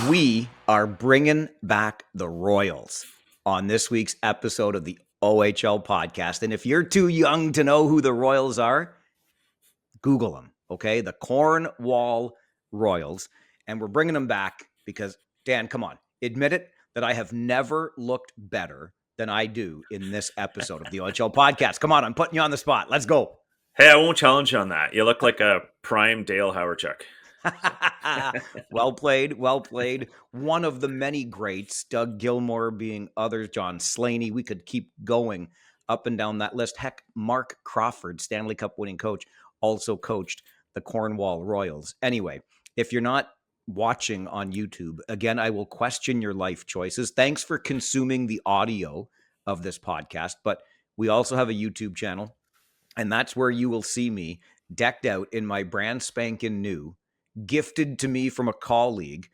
We are bringing back the Royals on this week's episode of the OHL podcast. And if you're too young to know who the Royals are, Google them, okay? The Cornwall Royals. And we're bringing them back because, Dan, come on, admit it that I have never looked better than I do in this episode of the OHL podcast. Come on, I'm putting you on the spot. Let's go. Hey, I won't challenge you on that. You look like a prime Dale Hawerchuk. Well played, well played. One of the many greats, Doug Gilmour being others, John Slaney. We could keep going up and down that list. Heck, Mark Crawford, Stanley Cup winning coach, also coached the Cornwall Royals. Anyway, if you're not watching on YouTube, again, I will question your life choices. Thanks for consuming the audio of this podcast, but we also have a YouTube channel, and that's where you will see me decked out in my brand spanking new, gifted to me from a colleague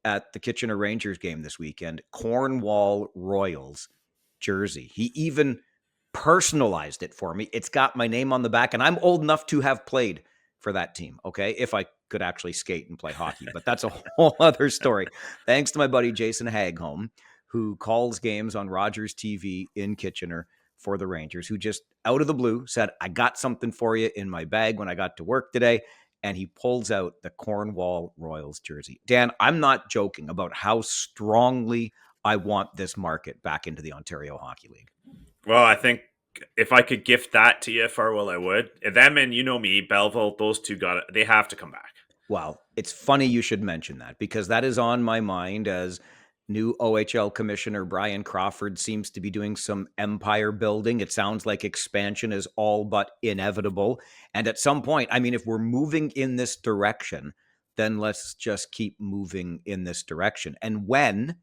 at the Kitchener Rangers game this weekend, Cornwall Royals jersey. He even personalized it for me. It's got my name on the back, and I'm old enough to have played for that team, okay, if I could actually skate and play hockey, but that's a whole other story. Thanks to my buddy Jason Hagholm, who calls games on Rogers TV in Kitchener for the Rangers, who just out of the blue said, I got something for you in my bag when I got to work today. And he pulls out the Cornwall Royals jersey. Dan, I'm not joking about how strongly I want this market back into the Ontario Hockey League. Well, I think if I could gift that to you, Farwell, I would. Them and, you know me, Belleville, those two they have to come back. Well, it's funny you should mention that because that is on my mind as new OHL Commissioner Brian Crawford seems to be doing some empire building. It sounds like expansion is all but inevitable. And at some point, I mean, if we're moving in this direction, then let's just keep moving in this direction. And when,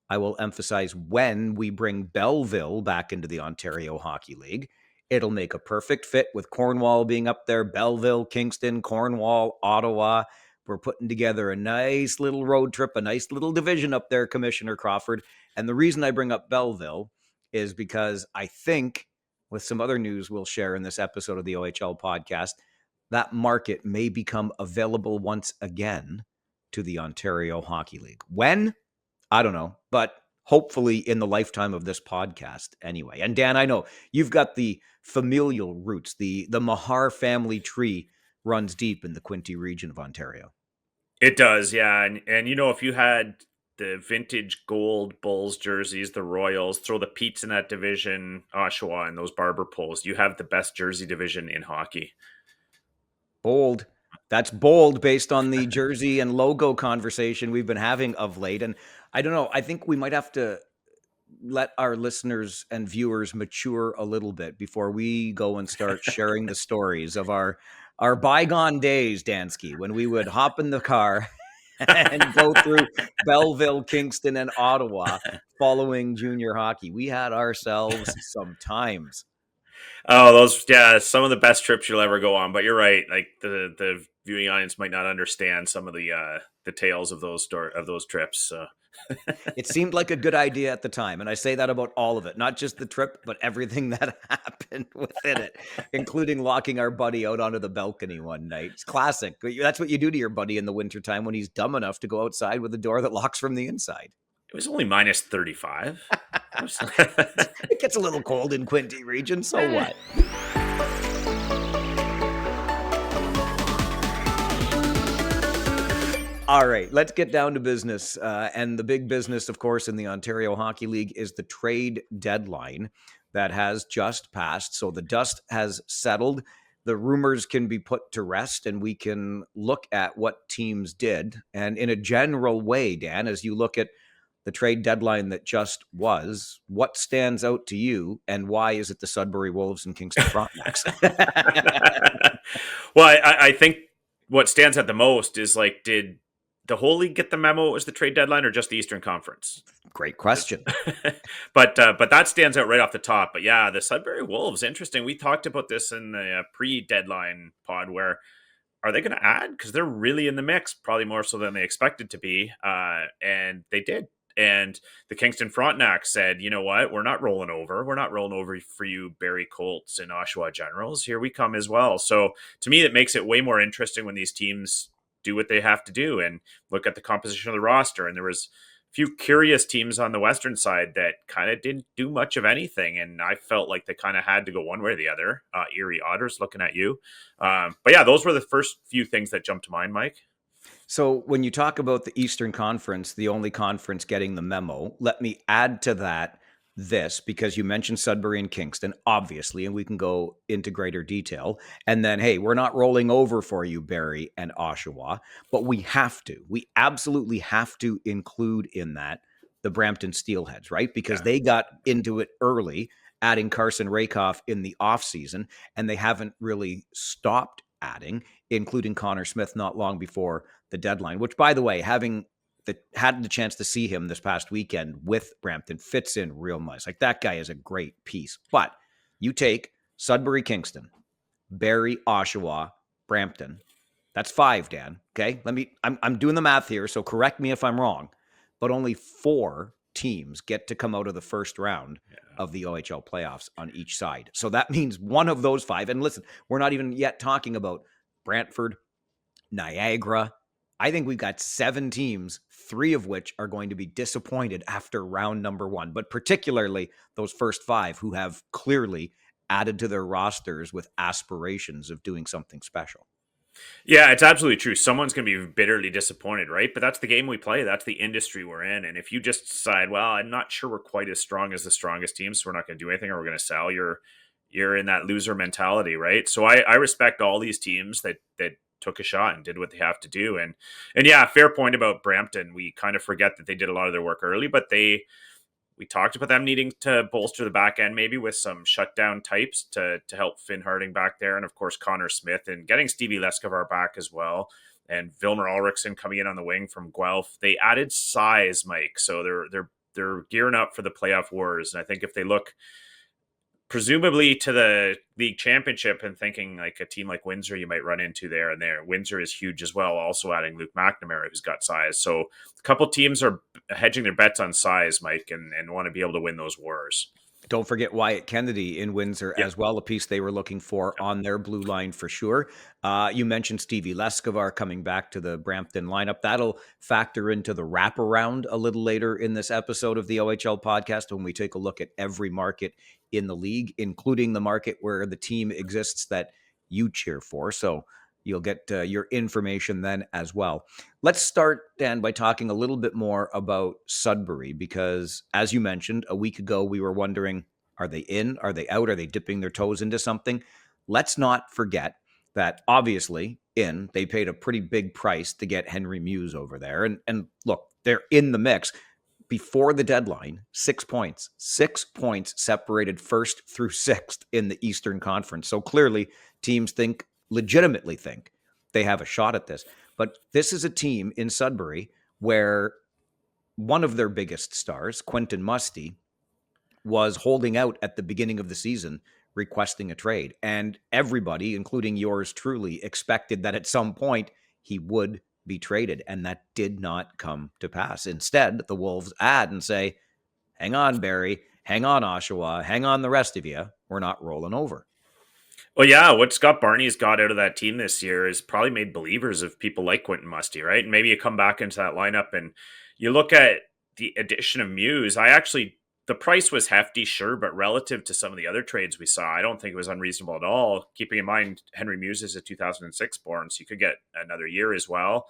I will emphasize, when we bring Belleville back into the Ontario Hockey League, it'll make a perfect fit with Cornwall being up there, Belleville, Kingston, Cornwall, Ottawa. We're putting together a nice little road trip, a nice little division up there, Commissioner Crawford. And the reason I bring up Belleville is because I think, with some other news we'll share in this episode of the OHL podcast, that market may become available once again to the Ontario Hockey League. When? I don't know, but hopefully in the lifetime of this podcast anyway. And Dan, I know you've got the familial roots. The Mahar family tree runs deep in the Quinte region of Ontario. It does, yeah. And you know, if you had the vintage gold Bulls jerseys, the Royals, throw the Pete's in that division, Oshawa, and those Barber Poles, you have the best jersey division in hockey. Bold. That's bold based on the jersey and logo conversation we've been having of late. And I don't know, I think we might have to let our listeners and viewers mature a little bit before we go and start sharing the stories of our bygone days, Dansky, when we would hop in the car and go through Belleville, Kingston, and Ottawa following junior hockey. We had ourselves some times. Oh, some of the best trips you'll ever go on. But you're right. Like the viewing audience might not understand some of the tales of those trips. So. It seemed like a good idea at the time. And I say that about all of it, not just the trip, but everything that happened within it, including locking our buddy out onto the balcony one night. It's classic. That's what you do to your buddy in the wintertime when he's dumb enough to go outside with a door that locks from the inside. It was only minus 35. It gets a little cold in Quinte region, so what? All right, let's get down to business. And the big business, of course, in the Ontario Hockey League is the trade deadline that has just passed. So the dust has settled. The rumors can be put to rest, and we can look at what teams did. And in a general way, Dan, as you look at the trade deadline that just was, what stands out to you, and why is it the Sudbury Wolves and Kingston Frontenacs? Well, I think what stands out the most is, like, did the whole league get the memo? It was the trade deadline, or just the Eastern Conference? Great question. but that stands out right off the top. But yeah, the Sudbury Wolves, interesting. We talked about this in the pre-deadline pod, where are they going to add? Because they're really in the mix, probably more so than they expected to be. And they did. And the Kingston Frontenac said, you know what? We're not rolling over. We're not rolling over for you, Barrie Colts and Oshawa Generals. Here we come as well. So to me, it makes it way more interesting when these teams do what they have to do and look at the composition of the roster. And there was a few curious teams on the Western side that kind of didn't do much of anything. And I felt like they kind of had to go one way or the other. Erie Otters, looking at you. But yeah, those were the first few things that jumped to mind, Mike. So when you talk about the Eastern Conference, the only conference getting the memo, let me add to that this, because you mentioned Sudbury and Kingston, obviously, and we can go into greater detail. And then, hey, we're not rolling over for you, Barrie and Oshawa, but we have to. We absolutely have to include in that the Brampton Steelheads, right? Because Yeah. they got into it early, adding Carson Rakoff in the offseason, and they haven't really stopped adding, including Connor Smith not long before the deadline, which, by the way, having had the chance to see him this past weekend with Brampton fits in real nice. Like, that guy is a great piece. But you take Sudbury, Kingston, Barrie, Oshawa, Brampton. That's 5, Dan. Okay. I'm doing the math here, so correct me if I'm wrong, but only 4 teams get to come out of the first round of the OHL playoffs on each side. So that means one of those 5, and listen, we're not even yet talking about Brantford, Niagara. I think we've got 7 teams, 3 of which are going to be disappointed after round number 1, but particularly those first 5 who have clearly added to their rosters with aspirations of doing something special. Yeah, it's absolutely true. Someone's going to be bitterly disappointed, right? But that's the game we play. That's the industry we're in. And if you just decide, well, I'm not sure we're quite as strong as the strongest team, so we're not going to do anything, or we're going to sell, you're in that loser mentality, right? So I respect all these teams that took a shot and did what they have to do. And yeah, fair point about Brampton. We kind of forget that they did a lot of their work early, but we talked about them needing to bolster the back end, maybe with some shutdown types to help Finn Harding back there, and of course Connor Smith, and getting Stevie Leskovar back as well, and Vilmer Ulrichsen coming in on the wing from Guelph. They added size, Mike, so they're gearing up for the playoff wars. And I think if they look presumably to the league championship and thinking like a team like Windsor you might run into there, and there Windsor is huge as well, also adding Luke McNamara, who's got size. So a couple teams are hedging their bets on size, Mike, and want to be able to win those wars. Don't forget Wyatt Kennedy in Windsor Yeah. as well, a piece they were looking for on their blue line for sure. You mentioned Stevie Leskovar coming back to the Brampton lineup. That'll factor into the wraparound a little later in this episode of the OHL podcast when we take a look at every market in the league, including the market where the team exists that you cheer for. So you'll get your information then as well. Let's start, Dan, by talking a little bit more about Sudbury, because as you mentioned, a week ago, we were wondering, are they in? Are they out? Are they dipping their toes into something? Let's not forget that obviously they paid a pretty big price to get Henry Muse over there. And look, they're in the mix. Before the deadline, 6 points. 6 points separated first through sixth in the Eastern Conference. So clearly teams legitimately think they have a shot at this. But this is a team in Sudbury where one of their biggest stars, Quentin Musty, was holding out at the beginning of the season requesting a trade. And everybody, including yours truly, expected that at some point he would be traded. And that did not come to pass. Instead, the Wolves add and say, hang on, Barrie, hang on, Oshawa, hang on, the rest of you. We're not rolling over. Well, yeah, what Scott Barney's got out of that team this year is probably made believers of people like Quentin Musty, right? And maybe you come back into that lineup and you look at the addition of Muse. The price was hefty, sure, but relative to some of the other trades we saw, I don't think it was unreasonable at all. Keeping in mind, Henry Muse is a 2006 born, so you could get another year as well.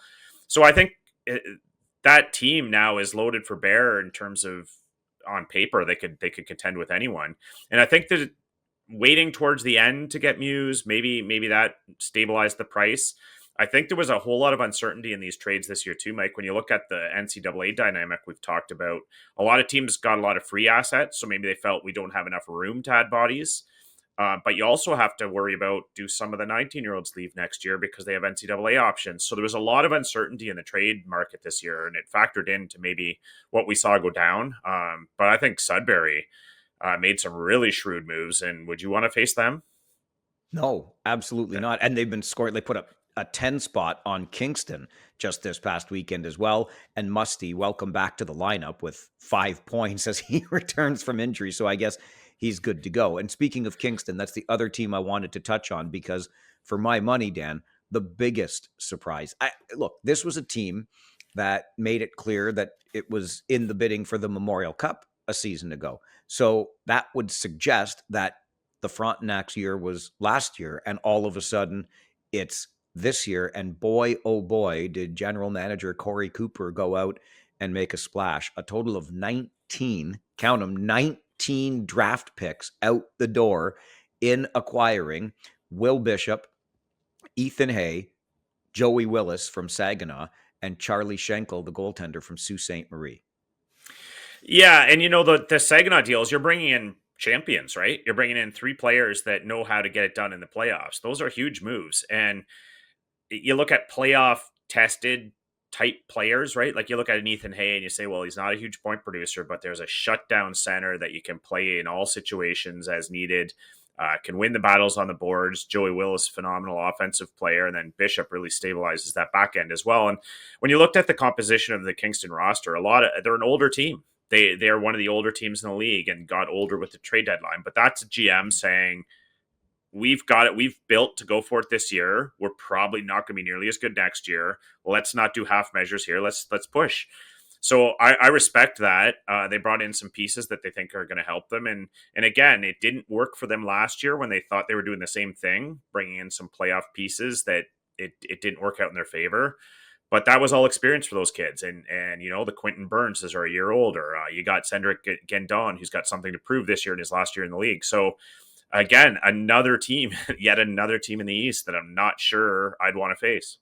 So I think that team now is loaded for bear in terms of on paper they could contend with anyone. And I think that waiting towards the end to get Muse, maybe that stabilized the price. I think there was a whole lot of uncertainty in these trades this year too, Mike. When you look at the NCAA dynamic we've talked about, a lot of teams got a lot of free assets, so maybe they felt we don't have enough room to add bodies. But you also have to worry about, do some of the 19-year-olds leave next year because they have NCAA options? So there was a lot of uncertainty in the trade market this year, and it factored into maybe what we saw go down. But I think Sudbury made some really shrewd moves, and would you want to face them? No, absolutely Okay. not. And they've been scoring. They put up a 10 spot on Kingston just this past weekend as well. And Musty, welcome back to the lineup with 5 points as he returns from injury. So I guess he's good to go. And speaking of Kingston, that's the other team I wanted to touch on, because for my money, Dan, the biggest surprise. Look, this was a team that made it clear that it was in the bidding for the Memorial Cup a season ago. So that would suggest that the Frontenac's year was last year, and all of a sudden it's this year. And boy, oh boy, did general manager Corey Cooper go out and make a splash. A total of 19, count them, 19 draft picks out the door in acquiring Will Bishop, Ethan Hay, Joey Willis from Saginaw, and Charlie Schenkel, the goaltender from Sault Ste. Marie. Yeah, and the Saginaw deals, you're bringing in champions, right? You're bringing in 3 players that know how to get it done in the playoffs. Those are huge moves. And you look at playoff tested type players, right? Like you look at an Ethan Hay and you say, well, he's not a huge point producer, but there's a shutdown center that you can play in all situations as needed. Can win the battles on the boards. Joey Willis, phenomenal offensive player, and then Bishop really stabilizes that back end as well. And when you looked at the composition of the Kingston roster, they're an older team. They're one of the older teams in the league and got older with the trade deadline. But that's a GM saying, we've got it. We've built to go for it this year. We're probably not going to be nearly as good next year. Let's not do half measures here. Let's push. So I respect that. They brought in some pieces that they think are going to help them. And again, it didn't work for them last year when they thought they were doing the same thing, bringing in some playoff pieces that it didn't work out in their favor. But that was all experience for those kids. And the Quentin Burnses are a year older. You got Cedric Gendon, who's got something to prove this year in his last year in the league. So again, another team, yet another team in the East that I'm not sure I'd want to face.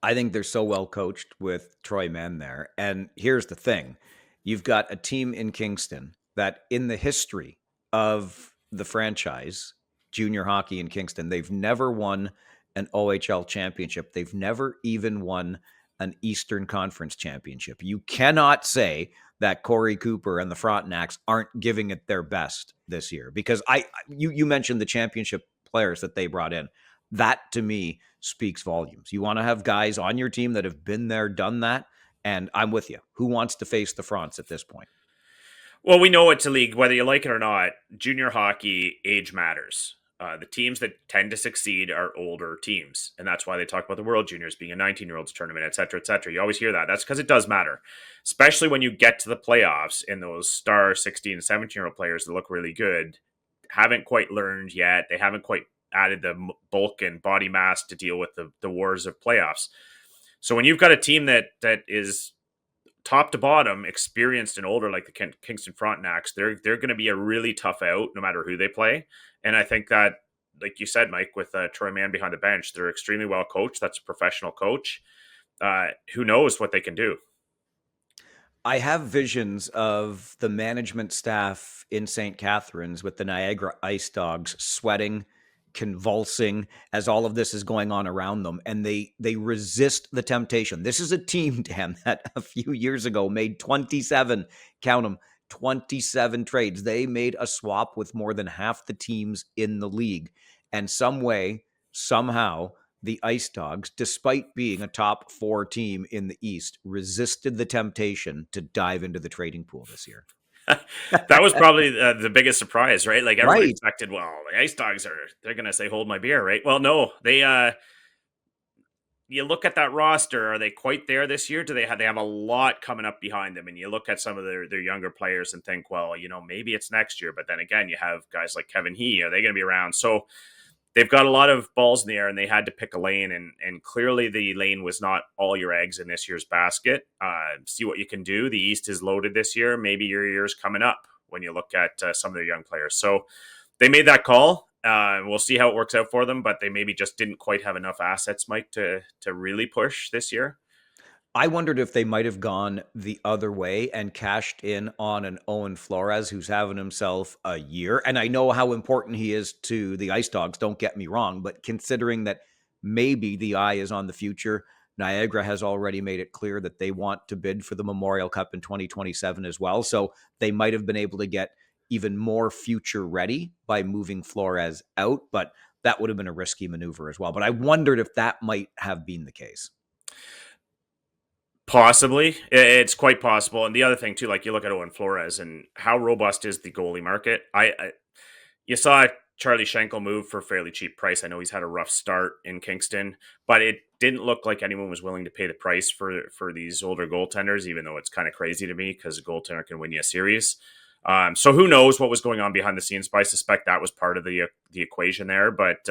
I think they're so well coached with Troy Mann there. And here's the thing. You've got a team in Kingston that in the history of the franchise, junior hockey in Kingston, they've never won an OHL championship. They've never even won an Eastern Conference championship. You cannot say that Corey Cooper and the Frontenacs aren't giving it their best this year, because you mentioned the championship players that they brought in. That to me speaks volumes. You want to have guys on your team that have been there, done that, and I'm with you. Who wants to face the Fronts at this point? Well, we know it's a league, whether you like it or not. Junior hockey, age matters. The teams that tend to succeed are older teams. And that's why they talk about the World Juniors being a 19-year-olds tournament, et cetera, et cetera. You always hear that. That's because it does matter, especially when you get to the playoffs and those star 16 and 17-year-old players that look really good haven't quite learned yet. They haven't quite added the bulk and body mass to deal with the wars of playoffs. So when you've got a team that is top to bottom, experienced and older, like the Kingston Frontenacs, they're going to be a really tough out no matter who they play. And I think that, like you said, Mike, with Troy Mann behind the bench, they're extremely well coached. That's a professional coach. Who knows what they can do? I have visions of the management staff in St. Catharines with the Niagara Ice Dogs sweating, convulsing as all of this is going on around them, and they resist the temptation. This is a team, Dan, that a few years ago made 27, count them, 27 trades. They made a swap with more than half the teams in the league, and some way, somehow, the Ice Dogs, despite being a top 4 team in the East, resisted the temptation to dive into the trading pool this year. That was probably the biggest surprise, right? Like everybody Right. expected, well, the Ice Dogs they're going to say, hold my beer, right? Well, no, you look at that roster, are they quite there this year? Do they have a lot coming up behind them? And you look at some of their younger players and think, well, maybe it's next year. But then again, you have guys like Kevin He. Are they going to be around? So they've got a lot of balls in the air, and they had to pick a lane. And clearly the lane was not all your eggs in this year's basket. See what you can do. The East is loaded this year. Maybe your year's coming up when you look at some of their young players. So they made that call. We'll see how it works out for them, but they maybe just didn't quite have enough assets, Mike, to really push this year. I wondered if they might have gone the other way and cashed in on an Owen Flores who's having himself a year. And I know how important he is to the Ice Dogs, don't get me wrong, but considering that maybe the eye is on the future, Niagara has already made it clear that they want to bid for the Memorial Cup in 2027 as well. So they might have been able to get even more future ready by moving Flores out, but that would have been a risky maneuver as well. But I wondered if that might have been the case. Possibly. It's quite possible. And the other thing, too, like you look at Owen Flores and how robust is the goalie market. You saw Charlie Schenkel move for a fairly cheap price. I know he's had a rough start in Kingston, but it didn't look like anyone was willing to pay the price for these older goaltenders, even though it's kind of crazy to me because a goaltender can win you a series. So who knows what was going on behind the scenes, but I suspect that was part of the equation there. But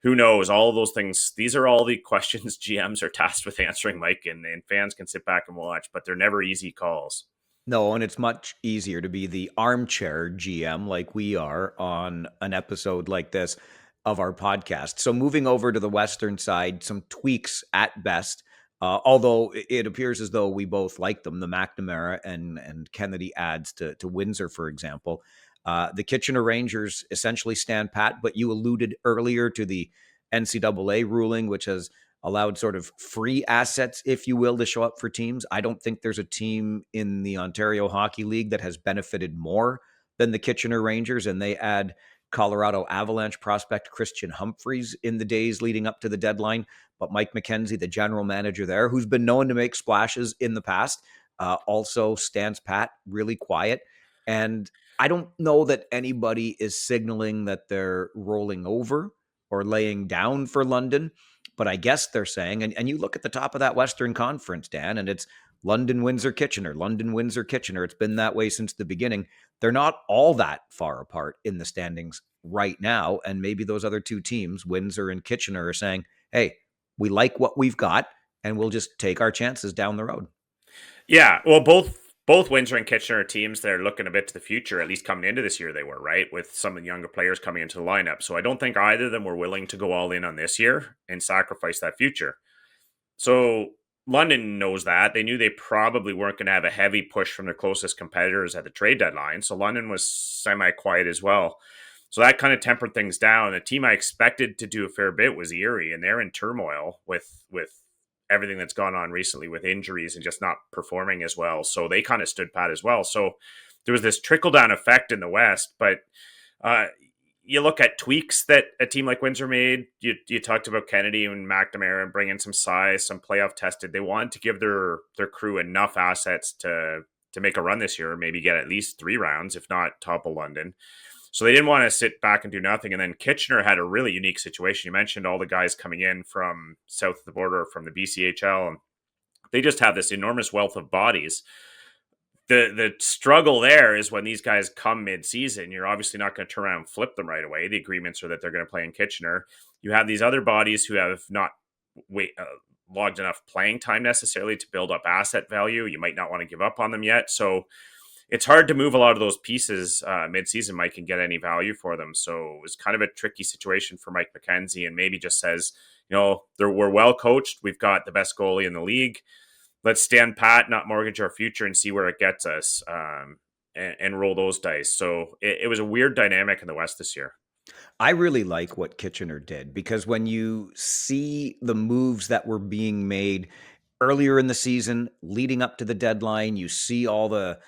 who knows? All of those things, these are all the questions GMs are tasked with answering, Mike, and fans can sit back and watch, but they're never easy calls. No, and it's much easier to be the armchair GM like we are on an episode like this of our podcast. So moving over to the Western side, some tweaks at best. Although it appears as though we both like them, the McNamara and Kennedy adds to Windsor, for example. The Kitchener Rangers essentially stand pat, but you alluded earlier to the NCAA ruling, which has allowed sort of free assets, if you will, to show up for teams. I don't think there's a team in the Ontario Hockey League that has benefited more than the Kitchener Rangers, and they add Colorado Avalanche prospect Christian Humphreys in the days leading up to the deadline. But Mike McKenzie, the general manager there, who's been known to make splashes in the past, also stands pat, really quiet. And I don't know that anybody is signaling that they're rolling over or laying down for London. But I guess they're saying, and you look at the top of that Western Conference, Dan, and it's London, Windsor, Kitchener, London, Windsor, Kitchener. It's been that way since the beginning. They're not all that far apart in the standings right now. And maybe those other two teams, Windsor and Kitchener, are saying, hey, we like what we've got, and we'll just take our chances down the road. Yeah, well, both Windsor and Kitchener are teams that are looking a bit to the future. At least coming into this year, they were right with some of the younger players coming into the lineup. So I don't think either of them were willing to go all in on this year and sacrifice that future. So London knows that. They knew they probably weren't going to have a heavy push from their closest competitors at the trade deadline. So London was semi-quiet as well. So that kind of tempered things down. The team I expected to do a fair bit was Erie, and they're in turmoil with everything that's gone on recently with injuries and just not performing as well. So they kind of stood pat as well. So there was this trickle down effect in the West, but uh, you look at tweaks that a team like Windsor made. You talked about Kennedy and McNamara and bringing some size, some playoff tested. They wanted to give their crew enough assets to make a run this year, maybe get at least 3 rounds, if not topple London. So they didn't want to sit back and do nothing. And then Kitchener had a really unique situation. You mentioned all the guys coming in from south of the border from the BCHL, and they just have this enormous wealth of bodies. The struggle there is when these guys come mid-season, you're obviously not going to turn around and flip them right away. The agreements are that they're going to play in Kitchener. You have these other bodies who have not logged enough playing time necessarily to build up asset value. You might not want to give up on them yet. So it's hard to move a lot of those pieces mid-season, Mike, and get any value for them. So it was kind of a tricky situation for Mike McKenzie, and maybe just says, we're well coached. We've got the best goalie in the league. Let's stand pat, not mortgage our future, and see where it gets us, and roll those dice. So it was a weird dynamic in the West this year. I really like what Kitchener did because when you see the moves that were being made earlier in the season, leading up to the deadline, you see all the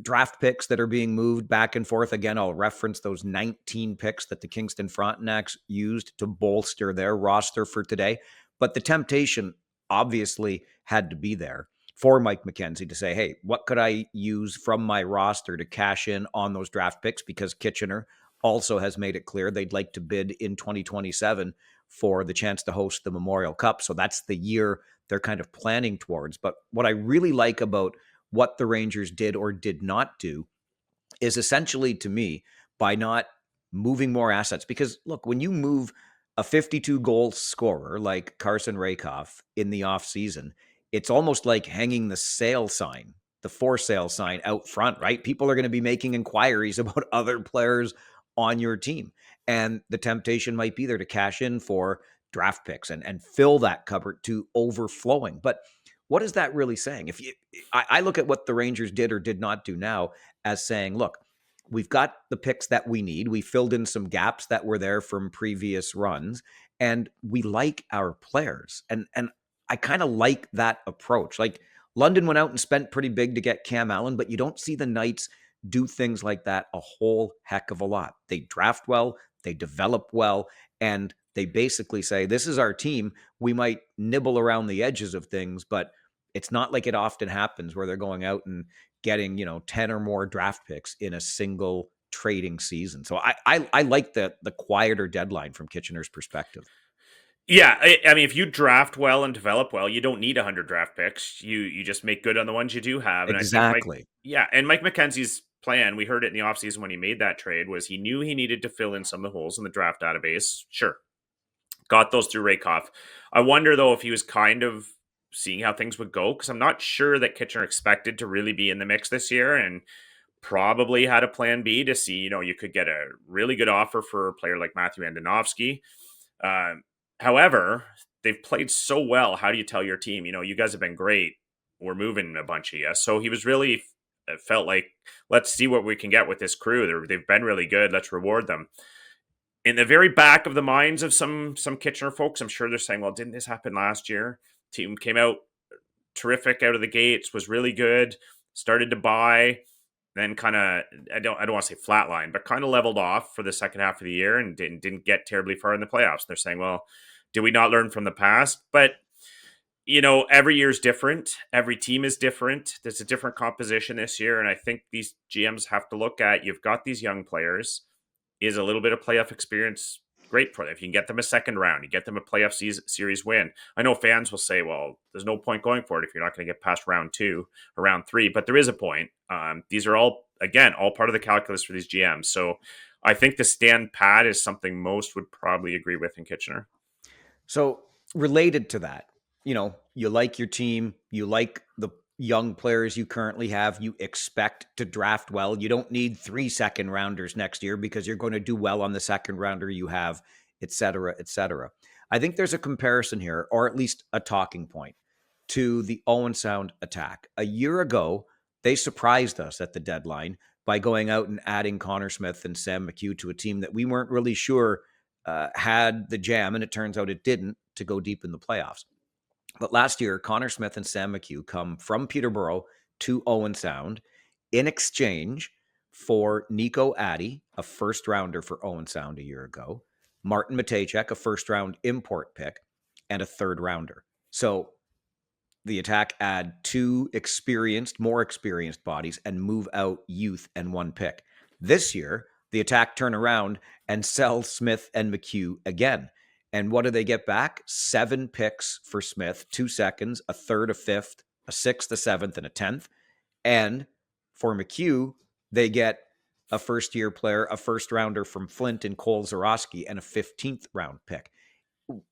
draft picks that are being moved back and forth. Again, I'll reference those 19 picks that the Kingston Frontenacs used to bolster their roster for today. But the temptation obviously had to be there for Mike McKenzie to say, hey, what could I use from my roster to cash in on those draft picks? Because Kitchener also has made it clear they'd like to bid in 2027 for the chance to host the Memorial Cup. So that's the year they're kind of planning towards. But what I really like about what the Rangers did or did not do is essentially, to me, by not moving more assets. Because look, when you move a 52 goal scorer like Carson Rakoff in the offseason, it's almost like hanging the sale sign, the for sale sign out front, right? People are going to be making inquiries about other players on your team. And the temptation might be there to cash in for draft picks and fill that cupboard to overflowing. But what is that really saying? I look at what the Rangers did or did not do now as saying, look, we've got the picks that we need. We filled in some gaps that were there from previous runs, and we like our players. And I kind of like that approach. Like London went out and spent pretty big to get Cam Allen, but you don't see the Knights do things like that a whole heck of a lot. They draft well, they develop well, and they basically say, this is our team. We might nibble around the edges of things, but it's not like it often happens where they're going out and getting, 10 or more draft picks in a single trading season. So I like the quieter deadline from Kitchener's perspective. Yeah, I mean, if you draft well and develop well, you don't need 100 draft picks. You just make good on the ones you do have. And I think Exactly. Mike McKenzie's plan, we heard it in the offseason when he made that trade, was he knew he needed to fill in some of the holes in the draft database. Sure, got those through Rakoff. I wonder though if he was kind of seeing how things would go, because I'm not sure that Kitchener expected to really be in the mix this year, and probably had a plan B to see, you could get a really good offer for a player like Matthew Andonovski. Um, However, they've played so well. How do you tell your team, you guys have been great. We're moving a bunch of you. So he was really felt like, let's see what we can get with this crew. They've been really good. Let's reward them. In the very back of the minds of some Kitchener folks, I'm sure they're saying, well, didn't this happen last year? Team came out terrific out of the gates, was really good, started to buy, then kind of I don't want to say flatline, but kind of leveled off for the second half of the year and didn't get terribly far in the playoffs. They're saying, well, did we not learn from the past? But every year is different. Every team is different. There's a different composition this year, and I think these GMs have to look at, you've got these young players. Is a little bit of playoff experience great for them? If you can get them a second round, you get them a playoff series win. I know fans will say, well, there's no point going for it if you're not going to get past round 2 or round 3, but there is a point. These are all part of the calculus for these GMs. So I think the stand pat is something most would probably agree with in Kitchener. So related to that, you like your team, you like the young players you currently have, you expect to draft well. You don't need 3 second rounders next year because you're going to do well on the second rounder you have, et cetera, et cetera. I think there's a comparison here, or at least a talking point, to the Owen Sound attack. A year ago, they surprised us at the deadline by going out and adding Connor Smith and Sam McHugh to a team that we weren't really sure had the jam, and it turns out it didn't, to go deep in the playoffs. But last year, Connor Smith and Sam McHugh come from Peterborough to Owen Sound in exchange for Nico Addy, a first rounder for Owen Sound a year ago, Martin Matejcek, a first round import pick, and a third rounder. So the attack add 2 more experienced bodies and move out youth and 1 pick. This year, the attack turn around and sell Smith and McHugh again. And what do they get back? 7 picks for Smith, 2 seconds, a third, a fifth, a sixth, a seventh, and a 10th. And for McHugh, they get a first-year player, a first-rounder from Flint and Cole Zarowski, and a 15th round pick.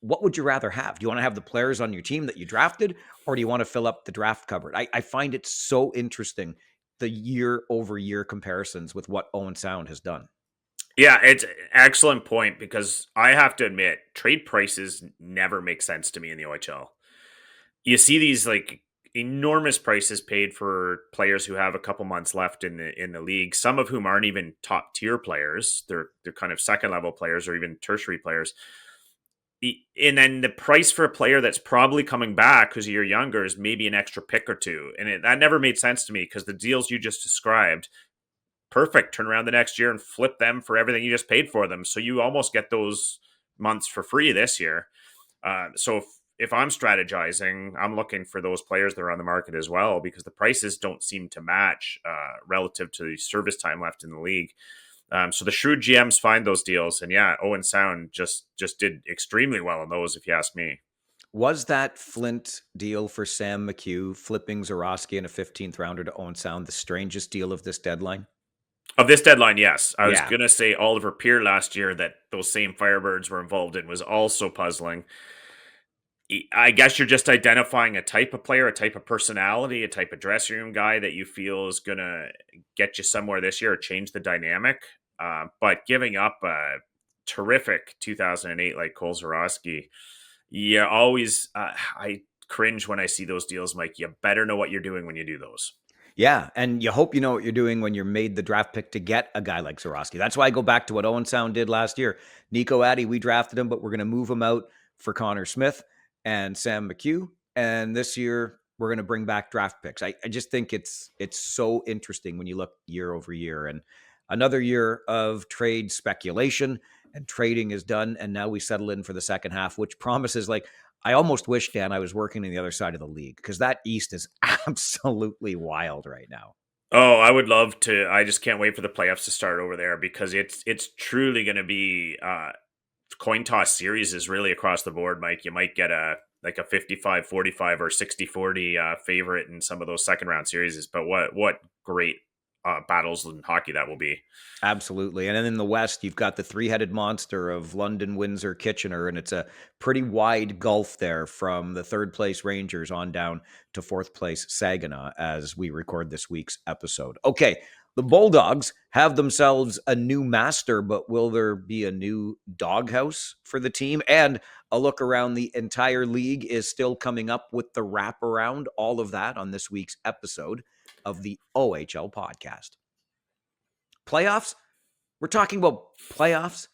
What would you rather have? Do you want to have the players on your team that you drafted, or do you want to fill up the draft cupboard? I find it so interesting, the year-over-year comparisons with what Owen Sound has done. Yeah, it's an excellent point, because I have to admit, trade prices never make sense to me in the OHL. You see these like enormous prices paid for players who have a couple months left in the league, some of whom aren't even top tier players. They're kind of second level players or even tertiary players. And then the price for a player that's probably coming back because you're younger is maybe an extra pick or two. And that never made sense to me, because the deals you just described, perfect, turn around the next year and flip them for everything you just paid for them. So you almost get those months for free this year. So if I'm strategizing, I'm looking for those players that are on the market as well, because the prices don't seem to match relative to the service time left in the league. So the shrewd GMs find those deals, and yeah, Owen Sound just did extremely well on those, if you ask me. Was that Flint deal for Sam McHugh, flipping Zarowski and a 15th rounder to Owen Sound, the strangest deal of this deadline? Of this deadline, yes. I was Yeah. going to say Oliver Peer last year that those same Firebirds were involved in was also puzzling. I guess you're just identifying a type of player, a type of personality, a type of dressing room guy that you feel is going to get you somewhere this year or change the dynamic. But giving up a terrific 2008 like Cole Zarowski, you always, I cringe when I see those deals, Mike. You better know what you're doing when you do those. Yeah, and you hope you know what you're doing when you're made the draft pick to get a guy like Zarowski. That's why I go back to what Owen Sound did last year. Nico Addy, we drafted him, but we're going to move him out for Connor Smith and Sam McHugh. And this year, we're going to bring back draft picks. I just think it's so interesting when you look year over year. And another year of trade speculation and trading is done. And now we settle in for the second half, which promises, like, I almost wish, Dan, I was working on the other side of the league, because that East is absolutely wild right now. Oh, I would love to. I just can't wait for the playoffs to start over there because it's truly going to be coin toss series is really across the board, Mike. You might get a like a 55-45 or 60-40 favorite in some of those second round series, but what great battles in hockey that will be. Absolutely. And then in the West, you've got the three-headed monster of London, Windsor, Kitchener, and it's a pretty wide gulf there from the third place Rangers on down to fourth place Saginaw as we record this week's episode. Okay, the Bulldogs have themselves a new master, but will there be a new doghouse for the team? And a look around the entire league is still coming up with the wraparound. All of that on this week's episode of the OHL podcast. Playoffs? We're talking about playoffs.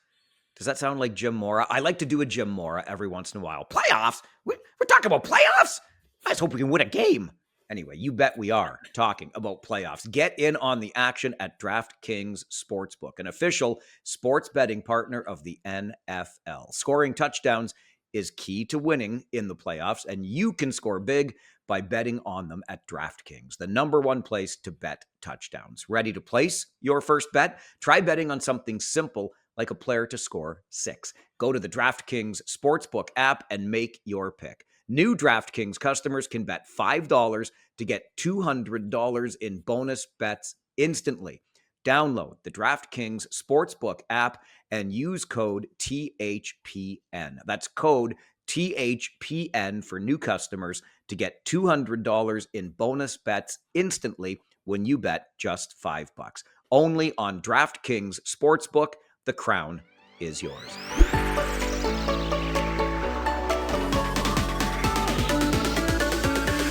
Does that sound like Jim Mora? I like to do a Jim Mora every once in a while. Playoffs? We're talking about playoffs? I just hope we can win a game. Anyway, you bet we are talking about playoffs. Get in on the action at DraftKings Sportsbook, an official sports betting partner of the NFL. Scoring touchdowns is key to winning in the playoffs, and you can score big by betting on them at DraftKings, the number one place to bet touchdowns. Ready to place your first bet? Try betting on something simple like a player to score 6. Go to the DraftKings Sportsbook app and make your pick. New DraftKings customers can bet $5 to get $200 in bonus bets instantly. Download the DraftKings Sportsbook app and use code THPN. That's code THPN for new customers to get $200 in bonus bets instantly when you bet just $5. Only on DraftKings Sportsbook. The crown is yours.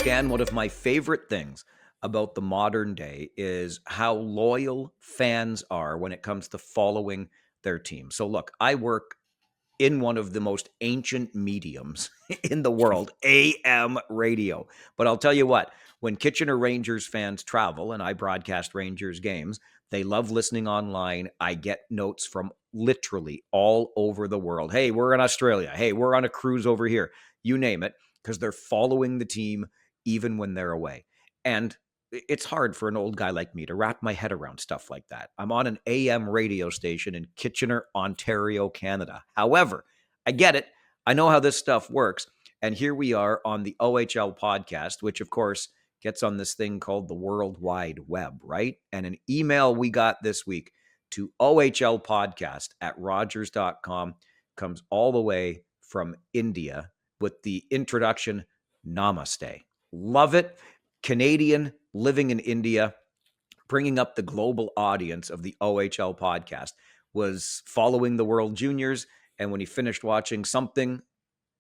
Dan, one of my favorite things about the modern day is how loyal fans are when it comes to following their team. So look, I work in one of the most ancient mediums in the world, AM radio. But I'll tell you what, when Kitchener Rangers fans travel and I broadcast Rangers games, they love listening online. I get notes from literally all over the world. Hey, we're in Australia. Hey, we're on a cruise over here. You name it, because they're following the team even when they're away. And it's hard for an old guy like me to wrap my head around stuff like that. I'm on an AM radio station in Kitchener, Ontario, Canada. However, I get it. I know how this stuff works. And here we are on the OHL podcast, which of course gets on this thing called the World Wide Web, right? And an email we got this week to ohlpodcast@rogers.com comes all the way from India with the introduction, Namaste. Love it. Canadian living in India, bringing up the global audience of the OHL podcast, was following the World Juniors. And when he finished watching something,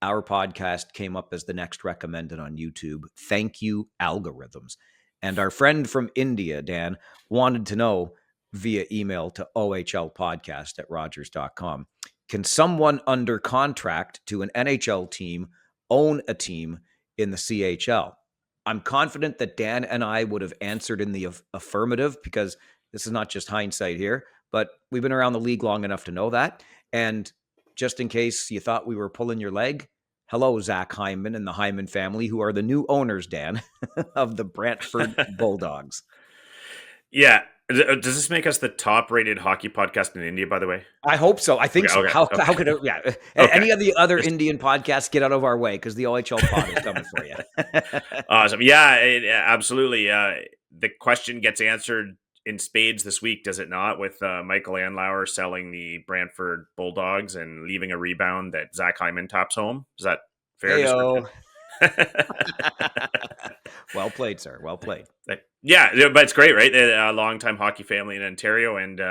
our podcast came up as the next recommended on YouTube. Thank you, algorithms. And our friend from India, Dan, wanted to know via email to ohlpodcast@rogers.com, can someone under contract to an NHL team own a team in the CHL? I'm confident that Dan and I would have answered in the affirmative, because this is not just hindsight here, but we've been around the league long enough to know that. And just in case you thought we were pulling your leg, hello, Zach Hyman and the Hyman family, who are the new owners, Dan, of the Brantford Bulldogs. Yeah. Does this make us the top rated hockey podcast in India, by the way? I hope so. I think so. Okay. How could it? Yeah. Okay. Any of the other Indian podcasts, get out of our way, because the OHL pod is coming for you. Awesome. Yeah, absolutely. The question gets answered in spades this week, does it not? With Michael Anlauer selling the Brantford Bulldogs and leaving a rebound that Zach Hyman taps home. Is that fair Heyo. description? Well played, sir. Well played. Yeah, but it's great, right? A longtime hockey family in Ontario, and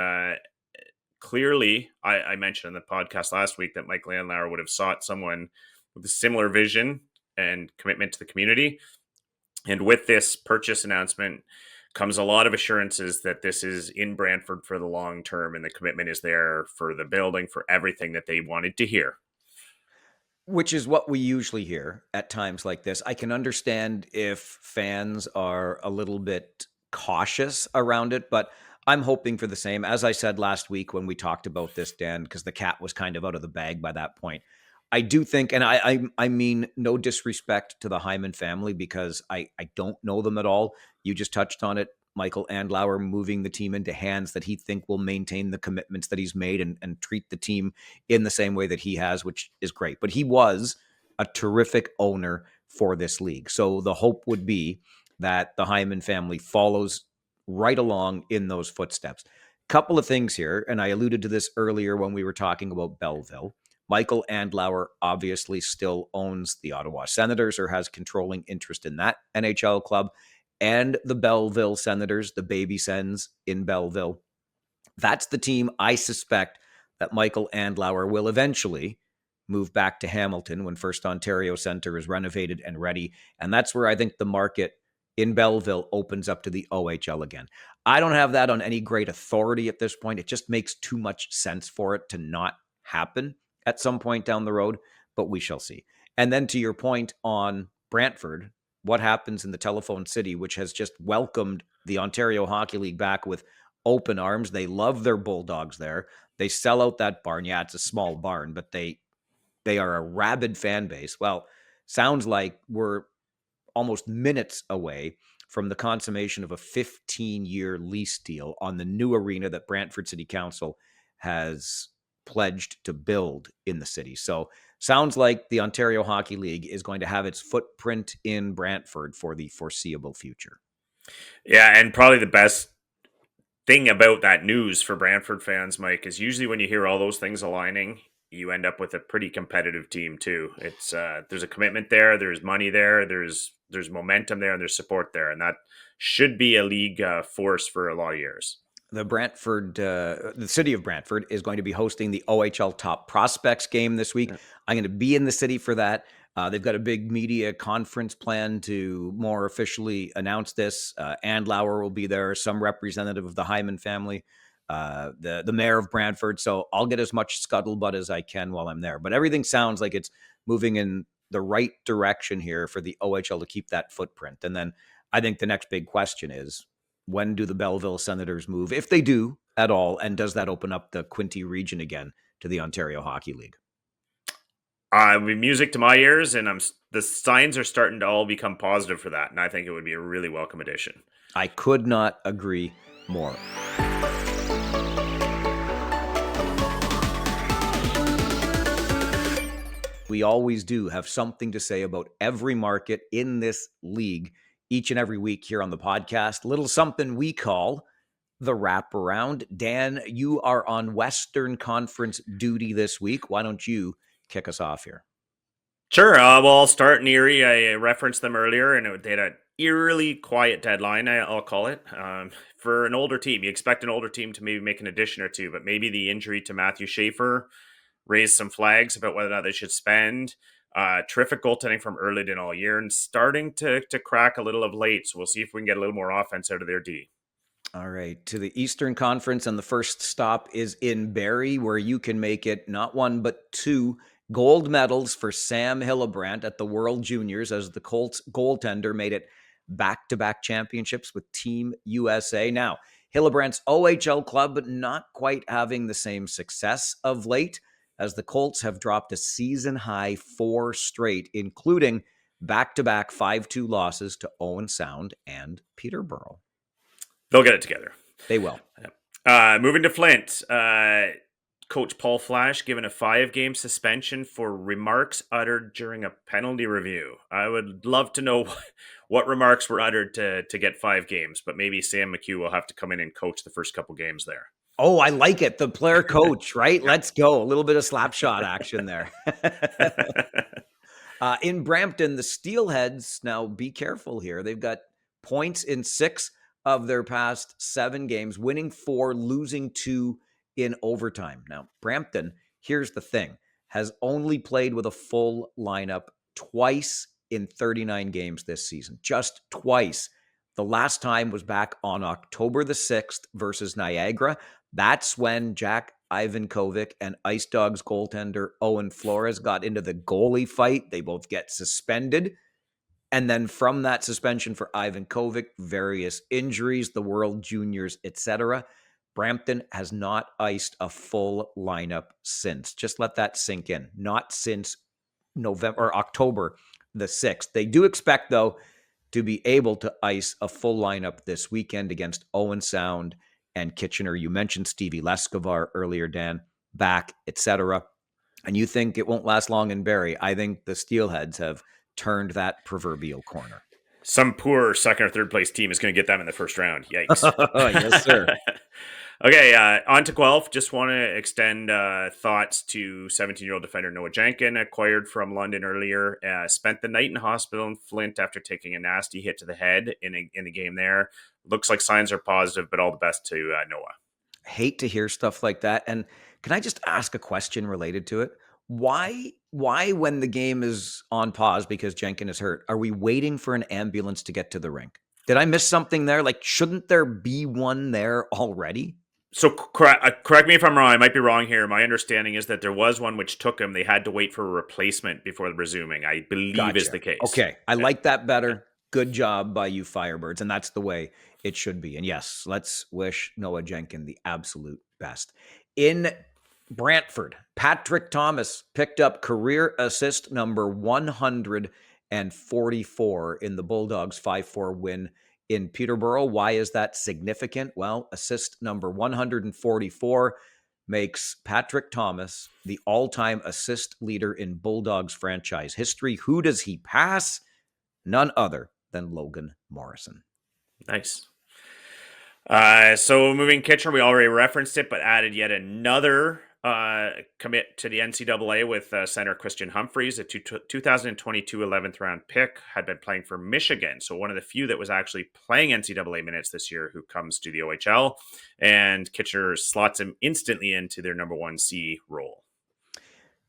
clearly, I mentioned on the podcast last week that Michael Anlauer would have sought someone with a similar vision and commitment to the community. And with this purchase announcement comes a lot of assurances that this is in Brantford for the long term, and the commitment is there for the building, for everything that they wanted to hear. Which is what we usually hear at times like this. I can understand if fans are a little bit cautious around it, but I'm hoping for the same. As I said last week when we talked about this, Dan, because the cat was kind of out of the bag by that point. I do think, and I mean no disrespect to the Hyman family, because I don't know them at all. You just touched on it. Michael Andlauer moving the team into hands that he think will maintain the commitments that he's made and treat the team in the same way that he has, which is great. But he was a terrific owner for this league. So the hope would be that the Hyman family follows right along in those footsteps. Couple of things here, and I alluded to this earlier when we were talking about Belleville. Michael Andlauer obviously still owns the Ottawa Senators or has controlling interest in that NHL club, and the Belleville Senators, the Baby Sens in Belleville. That's the team I suspect that Michael Andlauer will eventually move back to Hamilton when First Ontario Centre is renovated and ready. And that's where I think the market in Belleville opens up to the OHL again. I don't have that on any great authority at this point. It just makes too much sense for it to not happen at some point down the road, but we shall see. And then to your point on Brantford, what happens in the Telephone City, which has just welcomed the Ontario Hockey League back with open arms. They love their Bulldogs there. They sell out that barn. Yeah, it's a small barn, but they are a rabid fan base. Well, sounds like we're almost minutes away from the consummation of a 15-year lease deal on the new arena that Brantford City Council has pledged to build in the city. So sounds like the Ontario Hockey League is going to have its footprint in Brantford for the foreseeable future. Yeah, and probably the best thing about that news for Brantford fans, Mike, is usually when you hear all those things aligning, you end up with a pretty competitive team too. It's there's a commitment there, there's money there, there's momentum there, and there's support there, and that should be a league force for a lot of years. The city of Brantford is going to be hosting the OHL Top Prospects game this week. I'm going to be in the city for that. They've got a big media conference plan to more officially announce this. Andlauer will be there, some representative of the Hyman family, the mayor of Brantford. So I'll get as much scuttlebutt as I can while I'm there. But everything sounds like it's moving in the right direction here for the OHL to keep that footprint. And then I think the next big question is, when do the Belleville Senators move, if they do at all, and does that open up the Quinte region again to the Ontario Hockey League? Music to my ears, and the signs are starting to all become positive for that, and I think it would be a really welcome addition. I could not agree more. We always do have something to say about every market in this league each and every week here on the podcast. A little something we call the wraparound. Dan, you are on Western Conference duty this week. Why don't you kick us off here? Sure. Well, I'll start in Erie. I referenced them earlier, and they had an eerily quiet deadline, I'll call it. For an older team, you expect an older team to maybe make an addition or two, but maybe the injury to Matthew Schaefer raised some flags about whether or not they should spend. Terrific goaltending from Erliden all year, and starting to crack a little of late. So we'll see if we can get a little more offense out of their D. All right, to the Eastern Conference, and the first stop is in Barrie, where you can make it not one but two gold medals for Sam Hillebrand at the World Juniors, as the Colts goaltender made it back-to-back championships with Team USA. Now, Hillebrand's OHL club not quite having the same success of late, as the Colts have dropped a season-high 4 straight, including back-to-back 5-2 losses to Owen Sound and Peterborough. They'll get it together. They will. Moving to Flint, Coach Paul Flash given a 5-game suspension for remarks uttered during a penalty review. I would love to know what remarks were uttered to get 5 games, but maybe Sam McHugh will have to come in and coach the first couple games there. Oh, I like it. The player coach, right? Let's go. A little bit of slap shot action there. In Brampton, the Steelheads, now be careful here. They've got points in 6 of their past 7 games, winning 4, losing 2 in overtime. Now, Brampton, here's the thing, has only played with a full lineup twice in 39 games this season. Just twice. The last time was back on October the 6th versus Niagara. That's when Jack Ivankovic and Ice Dogs goaltender Owen Flores got into the goalie fight. They both get suspended. And then from that suspension for Ivankovic, various injuries, the World Juniors, etc., Brampton has not iced a full lineup since. Just let that sink in. Not since October the 6th. They do expect, though, to be able to ice a full lineup this weekend against Owen Sound and Kitchener. You mentioned Stevie Leskovar earlier, Dan, back, etc. And you think it won't last long in Barrie. I think the Steelheads have turned that proverbial corner. Some poor second or third place team is going to get them in the first round. Yikes. Yes, sir. Okay, on to Guelph. Just want to extend thoughts to 17-year-old defender Noah Jenkin, acquired from London earlier. Spent the night in hospital in Flint after taking a nasty hit to the head in the game there. Looks like signs are positive, but all the best to Noah. Hate to hear stuff like that. And can I just ask a question related to it? Why when the game is on pause because Jenkin is hurt, are we waiting for an ambulance to get to the rink? Did I miss something there? Like, shouldn't there be one there already? So correct me if I'm wrong. I might be wrong here. My understanding is that there was one which took him. They had to wait for a replacement before resuming. I believe is Gotcha. the case. Okay. I like that better. Good job by you Firebirds. And that's the way it should be. And yes, let's wish Noah Jenkin the absolute best. In Brantford, Patrick Thomas picked up career assist number 144 in the Bulldogs 5-4 win in Peterborough. Why is that significant? Well, assist number 144 makes Patrick Thomas the all-time assist leader in Bulldogs franchise history. Who does he pass? None other than Logan Morrison. Nice. So moving Kitchener, we already referenced it, but added yet another commit to the NCAA with center Christian Humphreys, a 2022 11th round pick, had been playing for Michigan. So one of the few that was actually playing NCAA minutes this year who comes to the OHL, and Kitchener slots him instantly into their number 1C role.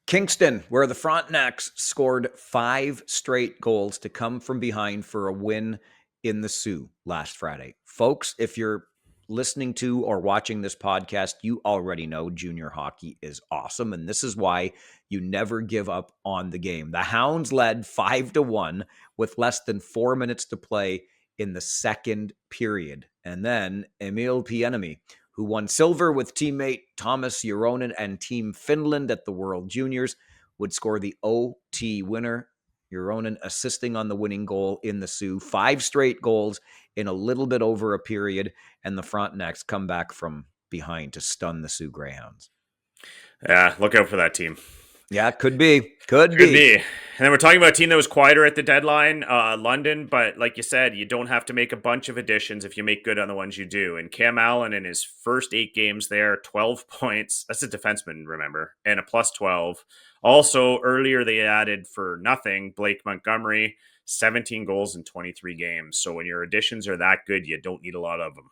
Kingston, where the Frontenacs scored 5 straight goals to come from behind for a win in the Sioux last Friday. Folks, if you're listening to or watching this podcast, you already know junior hockey is awesome, and this is why you never give up on the game. The Hounds led 5-1 with less than 4 minutes to play in the second period. And then Emil Pienemi, who won silver with teammate Thomas Juronen and Team Finland at the World Juniors, would score the OT winner. Juronen assisting on the winning goal in the Sioux. 5 straight goals in a little bit over a period, and the Frontenacs come back from behind to stun the Sioux Greyhounds. Yeah, look out for that team. Yeah, could be. Could be. And then we're talking about a team that was quieter at the deadline, London. But like you said, you don't have to make a bunch of additions if you make good on the ones you do. And Cam Allen in his first 8 games there, 12 points. That's a defenseman, remember, and a plus 12. Also, earlier they added for nothing Blake Montgomery, 17 goals in 23 games. So when your additions are that good, you don't need a lot of them.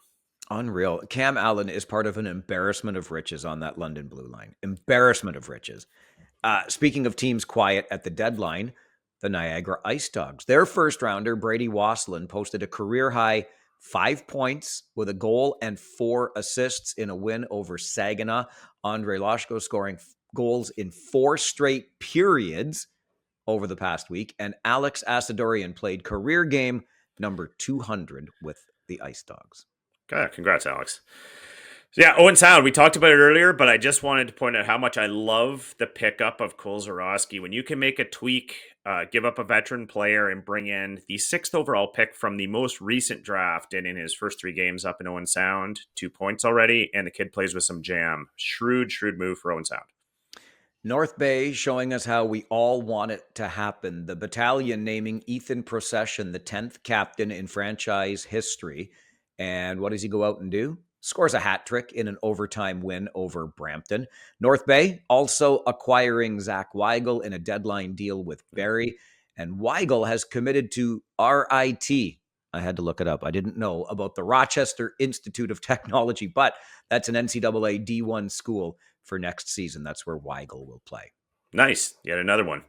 Unreal. Cam Allen is part of an embarrassment of riches on that London blue line. Embarrassment of riches. Speaking of teams quiet at the deadline, the Niagara Ice Dogs. Their first rounder, Brady Wasselin, posted a career-high 5 points with a goal and 4 assists in a win over Saginaw. Andre Loshko scoring goals in 4 straight periods over the past week. And Alex Asadorian played career game number 200 with the Ice Dogs. Okay, congrats, Alex. Yeah, Owen Sound, we talked about it earlier, but I just wanted to point out how much I love the pickup of Cole Zarowski. When you can make a tweak, give up a veteran player, and bring in the 6th overall pick from the most recent draft, and in his first 3 games up in Owen Sound, 2 points already, and the kid plays with some jam. Shrewd move for Owen Sound. North Bay showing us how we all want it to happen. The battalion naming Ethan Procession the 10th captain in franchise history. And what does he go out and do? Scores a hat trick in an overtime win over Brampton. North Bay also acquiring Zach Weigel in a deadline deal with Barrie. And Weigel has committed to RIT. I had to look it up. I didn't know about the Rochester Institute of Technology, but that's an NCAA D1 school for next season. That's where Weigel will play. Nice. Yet another one.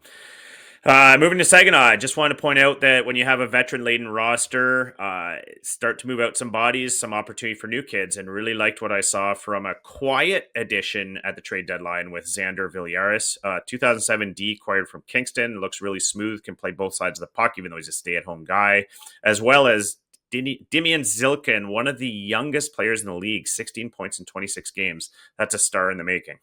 Moving to Saginaw, I just wanted to point out that when you have a veteran-laden roster, start to move out some bodies, some opportunity for new kids, and really liked what I saw from a quiet addition at the trade deadline with Xander Villaris. 2007 D acquired from Kingston, looks really smooth, can play both sides of the puck, even though he's a stay-at-home guy, as well as Dimian Zilkin, one of the youngest players in the league, 16 points in 26 games. That's a star in the making.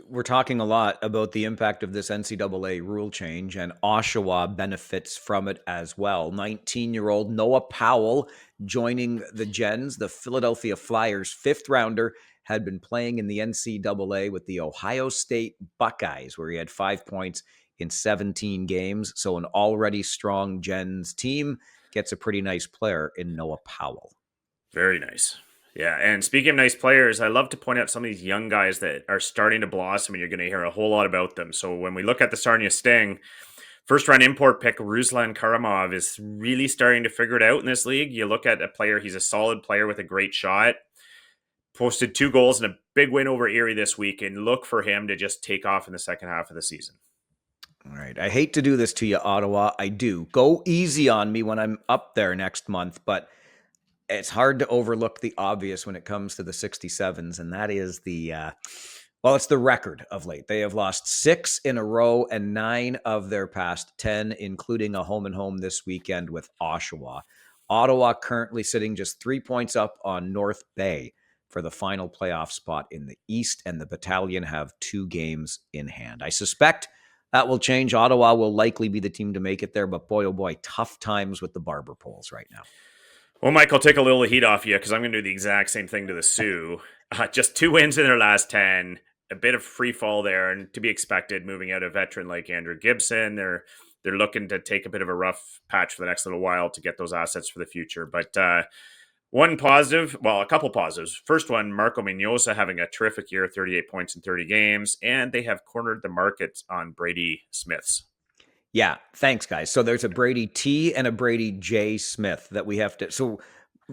we're talking a lot about the impact of this NCAA rule change, and Oshawa benefits from it as well. 19-year-old Noah Powell joining the Gens, the Philadelphia Flyers fifth rounder, had been playing in the NCAA with the Ohio State Buckeyes, where he had 5 points in 17 games. So an already strong Gens team gets a pretty nice player in Noah Powell. Very nice. Yeah, and speaking of nice players, I love to point out some of these young guys that are starting to blossom, and you're going to hear a whole lot about them. So when we look at the Sarnia Sting, first-round import pick Ruslan Karamov is really starting to figure it out in this league. You look at a player; he's a solid player with a great shot. Posted 2 goals and a big win over Erie this week, and look for him to just take off in the second half of the season. All right. I hate to do this to you, Ottawa. I do. Go easy on me when I'm up there next month, but it's hard to overlook the obvious when it comes to the 67s, and that is it's the record of late. They have lost 6 in a row and 9 of their past 10, including a home and home this weekend with Oshawa. Ottawa currently sitting just 3 points up on North Bay for the final playoff spot in the East, and the Battalion have 2 games in hand. I suspect that will change. Ottawa will likely be the team to make it there, but boy, oh boy, tough times with the barber poles right now. Well, Mike, I'll take a little heat off you because I'm going to do the exact same thing to the Sioux. Just 2 wins in their last 10, a bit of free fall there, and to be expected moving out a veteran like Andrew Gibson. They're looking to take a bit of a rough patch for the next little while to get those assets for the future. But one positive, well, a couple positives. First one, Marco Mignosa having a terrific year, 38 points in 30 games, and they have cornered the market on Brady Smiths. Yeah, thanks, guys. So there's a Brady T and a Brady J Smith that we have to. So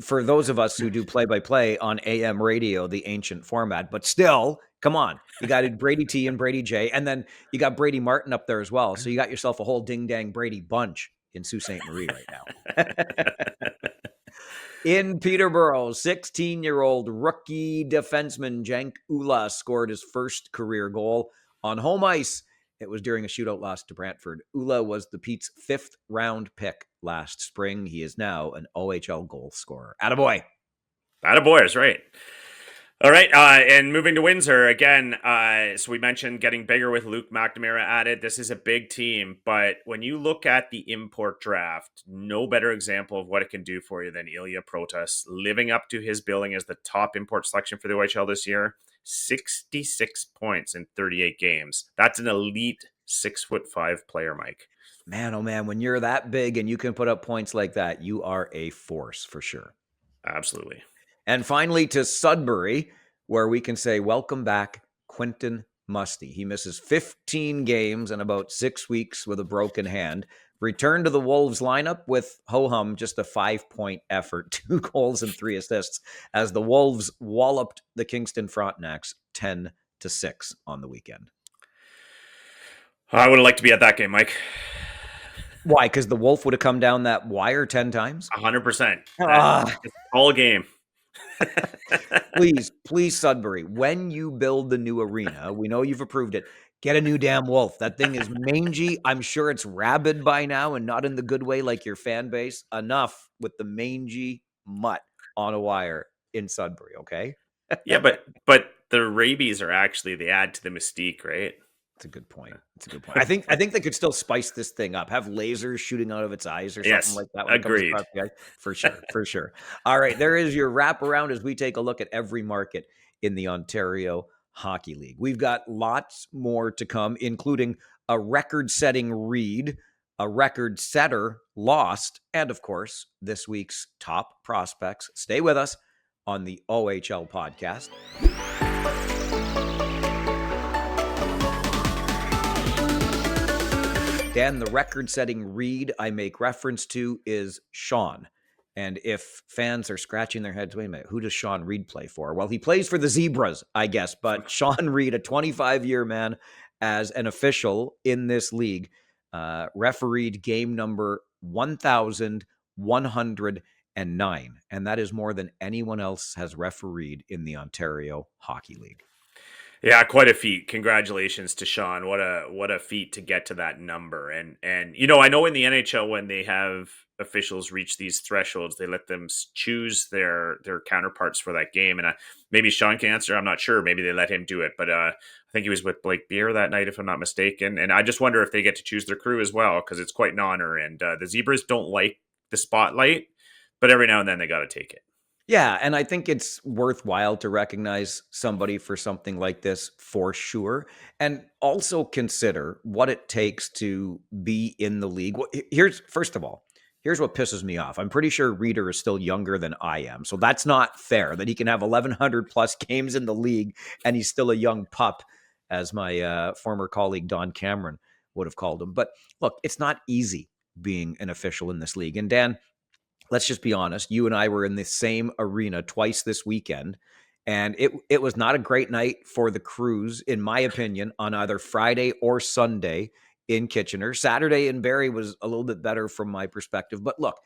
for those of us who do play-by-play on AM radio, the ancient format, but still, come on, you got Brady T and Brady J, and then you got Brady Martin up there as well. So you got yourself a whole ding-dang Brady bunch in Sault Ste. Marie right now. In Peterborough, 16-year-old rookie defenseman Cenk Ula scored his first career goal on home ice. It was during a shootout loss to Brantford. Ula was the Pete's 5th round pick last spring. He is now an OHL goal scorer. Attaboy. Attaboy is right. All right, and moving to Windsor again. So we mentioned getting bigger with Luke McNamara added. This is a big team, but when you look at the import draft, no better example of what it can do for you than Ilya Protas living up to his billing as the top import selection for the OHL this year. 66 points in 38 games. That's an elite 6'5" player, Mike. Man, oh man, when you're that big and you can put up points like that, you are a force for sure. Absolutely. And finally to Sudbury, where we can say, welcome back, Quentin Musty. He misses 15 games in about 6 weeks with a broken hand. Returned to the Wolves lineup with ho-hum, just a 5-point effort, 2 goals and 3 assists, as the Wolves walloped the Kingston Frontenacs 10-6 on the weekend. I would have liked to be at that game, Mike. Why? Because the Wolf would have come down that wire 10 times? 100%. All game. Please, Sudbury, when you build the new arena, we know you've approved it, get a new damn Wolf. That thing is mangy. I'm sure it's rabid by now and not in the good way like your fan base. Enough with the mangy mutt on a wire in Sudbury, okay? Yeah, but the rabies are actually the add to the mystique, right? That's a good point. I think they could still spice this thing up. Have lasers shooting out of its eyes or something like that when agreed. it comes across the ice. For sure. All right, there is your wraparound as we take a look at every market in the Ontario Hockey League. We've got lots more to come, including a record-setting Reid, a record setter lost, and of course, this week's top prospects. Stay with us on the OHL podcast. Dan, the record-setting Reid I make reference to is Sean. And if fans are scratching their heads, wait a minute, who does Sean Reid play for? Well, he plays for the Zebras, I guess. But Sean Reid, a 25-year man as an official in this league, refereed game number 1,109. And that is more than anyone else has refereed in the Ontario Hockey League. Yeah, quite a feat. Congratulations to Sean. What a feat to get to that number. And I know in the NHL when they have officials reach these thresholds, they let them choose their counterparts for that game. And maybe Sean can answer. I'm not sure. Maybe they let him do it. But I think he was with Blake Beer that night, if I'm not mistaken. And I just wonder if they get to choose their crew as well, because it's quite an honor. And the Zebras don't like the spotlight, but every now and then they got to take it. Yeah, and I think it's worthwhile to recognize somebody for something like this for sure, and also consider what it takes to be in the league. Here's first of all, here's what pisses me off. I'm pretty sure Reeder is still younger than I am, so that's not fair that he can have 1,100 plus games in the league and he's still a young pup, as my former colleague Don Cameron would have called him. But look, it's not easy being an official in this league, and Dan, let's just be honest. You and I were in the same arena twice this weekend, and it was not a great night for the Crews, in my opinion, on either Friday or Sunday in Kitchener. Saturday in Barrie was a little bit better from my perspective. But look,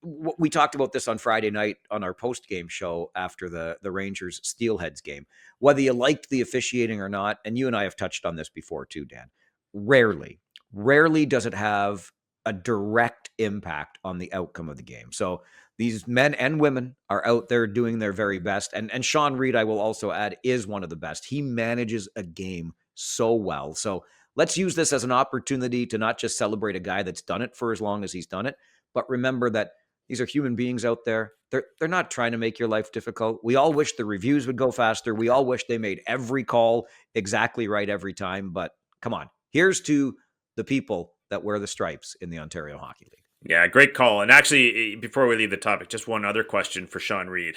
we talked about this on Friday night on our post game show after the Rangers Steelheads game. Whether you liked the officiating or not, and you and I have touched on this before too, Dan. Rarely, rarely does it have a direct impact on the outcome of the game. So these men and women are out there doing their very best. And Sean Reid, I will also add, is one of the best. He manages a game so well. So let's use this as an opportunity to not just celebrate a guy that's done it for as long as he's done it, but remember that these are human beings out there. They're not trying to make your life difficult. We all wish the reviews would go faster. We all wish they made every call exactly right every time. But come on, here's to the people that wear the stripes in the Ontario Hockey League. Yeah, great call. And actually, before we leave the topic, just one other question for Sean Reid.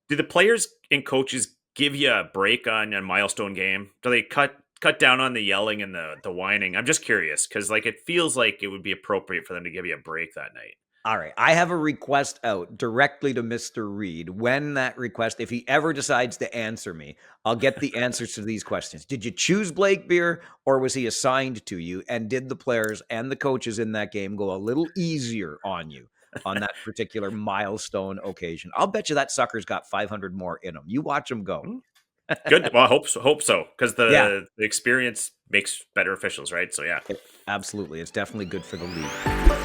Do the players and coaches give you a break on a milestone game? Do they cut down on the yelling and the whining? I'm just curious because like it feels like it would be appropriate for them to give you a break that night. All right. I have a request out directly to Mr. Reid. When that request, if he ever decides to answer me, I'll get the answers to these questions. Did you choose Blake Beer or was he assigned to you? And did the players and the coaches in that game go a little easier on you on that particular milestone occasion? I'll bet you that sucker's got 500 more in him. You watch him go. Hmm, good. Well, I hope so because Yeah, the experience makes better officials, right? So yeah. absolutely. It's definitely good for the league.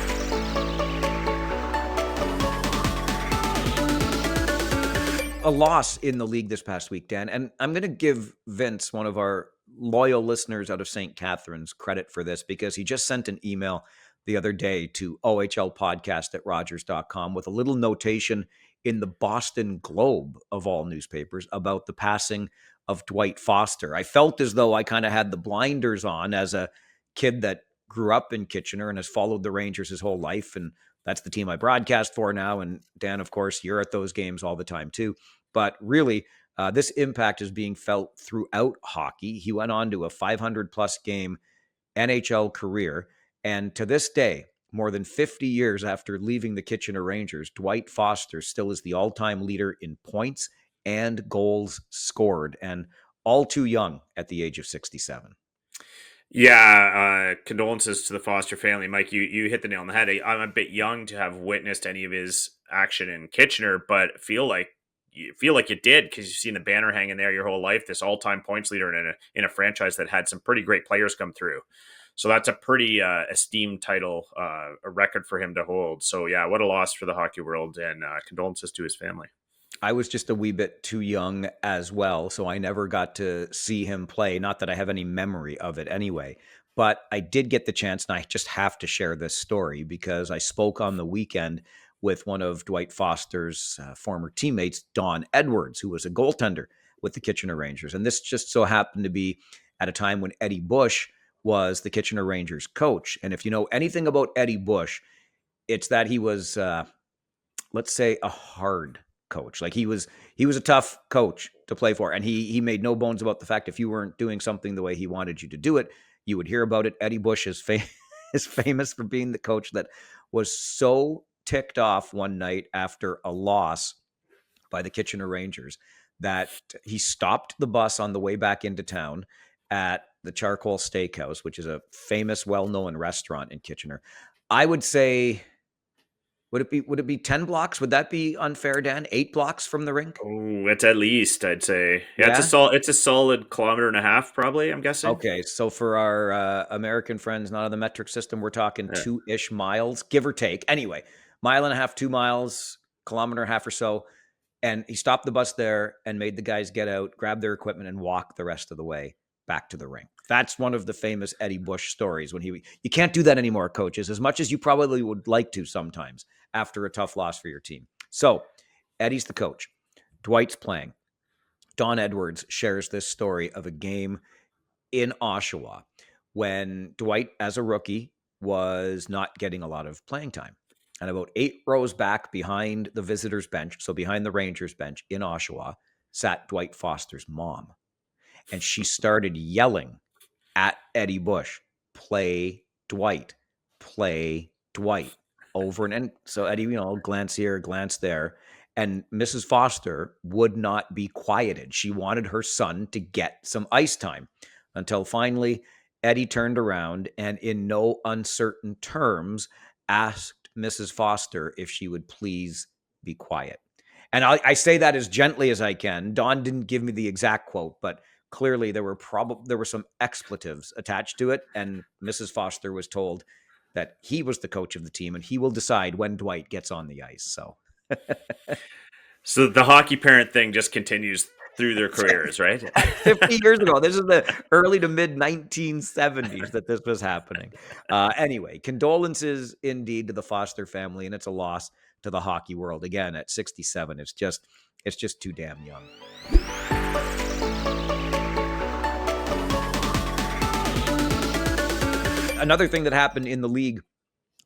A loss in the league this past week, Dan. And I'm going to give Vince, one of our loyal listeners out of St. Catharines, credit for this because he just sent an email the other day to OHL podcast at Rogers.com with a little notation in the Boston Globe of all newspapers about the passing of Dwight Foster. I felt as though I kind of had the blinders on as a kid that grew up in Kitchener and has followed the Rangers his whole life. And that's the team I broadcast for now. And Dan, of course, you're at those games all the time too. But really, this impact is being felt throughout hockey. He went on to a 500 plus game NHL career. And to this day, more than 50 years after leaving the Kitchener Rangers, Dwight Foster still is the all time leader in points and goals scored, and all too young at the age of 67. Yeah, condolences to the Foster family, Mike. You hit the nail on the head. I'm a bit young to have witnessed any of his action in Kitchener, but feel like you did because you've seen the banner hanging there your whole life. This all-time points leader in a franchise that had some pretty great players come through. So that's a pretty esteemed title, a record for him to hold. So yeah, what a loss for the hockey world, and condolences to his family. I was just a wee bit too young as well, so I never got to see him play. Not that I have any memory of it anyway, but I did get the chance, and I just have to share this story because I spoke on the weekend with one of Dwight Foster's former teammates, Don Edwards, who was a goaltender with the Kitchener Rangers. And this just so happened to be at a time when Eddie Bush was the Kitchener Rangers coach. And if you know anything about Eddie Bush, it's that he was let's say a hard coach. Like he was a tough coach to play for, and he made no bones about the fact if you weren't doing something the way he wanted you to do it, you would hear about it. Eddie Bush is is famous for being the coach that was so ticked off one night after a loss by the Kitchener Rangers that he stopped the bus on the way back into town at the Charcoal Steakhouse, which is a famous, well-known restaurant in Kitchener. I would say Would it be 10 blocks? Would that be unfair, Dan? 8 blocks from the rink? Oh, it's at least, I'd say. Yeah, Yeah. it's a solid kilometer and a half, probably, I'm guessing. Okay, so for our American friends not on the metric system, we're talking Yeah. 2-ish miles, give or take. Anyway, mile and a half, 2 miles, kilometer and a half or so. And he stopped the bus there and made the guys get out, grab their equipment, and walk the rest of the way back to the rink. That's one of the famous Eddie Bush stories. You can't do that anymore, coaches, as much as you probably would like to sometimes after a tough loss for your team. So Eddie's the coach. Dwight's playing. Don Edwards shares this story of a game in Oshawa when Dwight, as a rookie, was not getting a lot of playing time. And about 8 rows back behind the visitors' bench, so behind the Rangers' bench in Oshawa, sat Dwight Foster's mom. And she started yelling at Eddie Bush, play Dwight, play Dwight, over and so Eddie, glance here, glance there. And Mrs. Foster would not be quieted. She wanted her son to get some ice time until finally Eddie turned around and, in no uncertain terms, asked Mrs. Foster if she would please be quiet. And I say that as gently as I can. Don didn't give me the exact quote, but clearly there were some expletives attached to it, and Mrs. Foster was told that he was the coach of the team and he will decide when Dwight gets on the ice. So So the hockey parent thing just continues through their careers, right? that's 50 years ago. This is the early to mid 1970s that this was happening. Anyway, condolences indeed to the Foster family, and it's a loss to the hockey world. Again, at 67, it's just too damn young. Another thing that happened in the league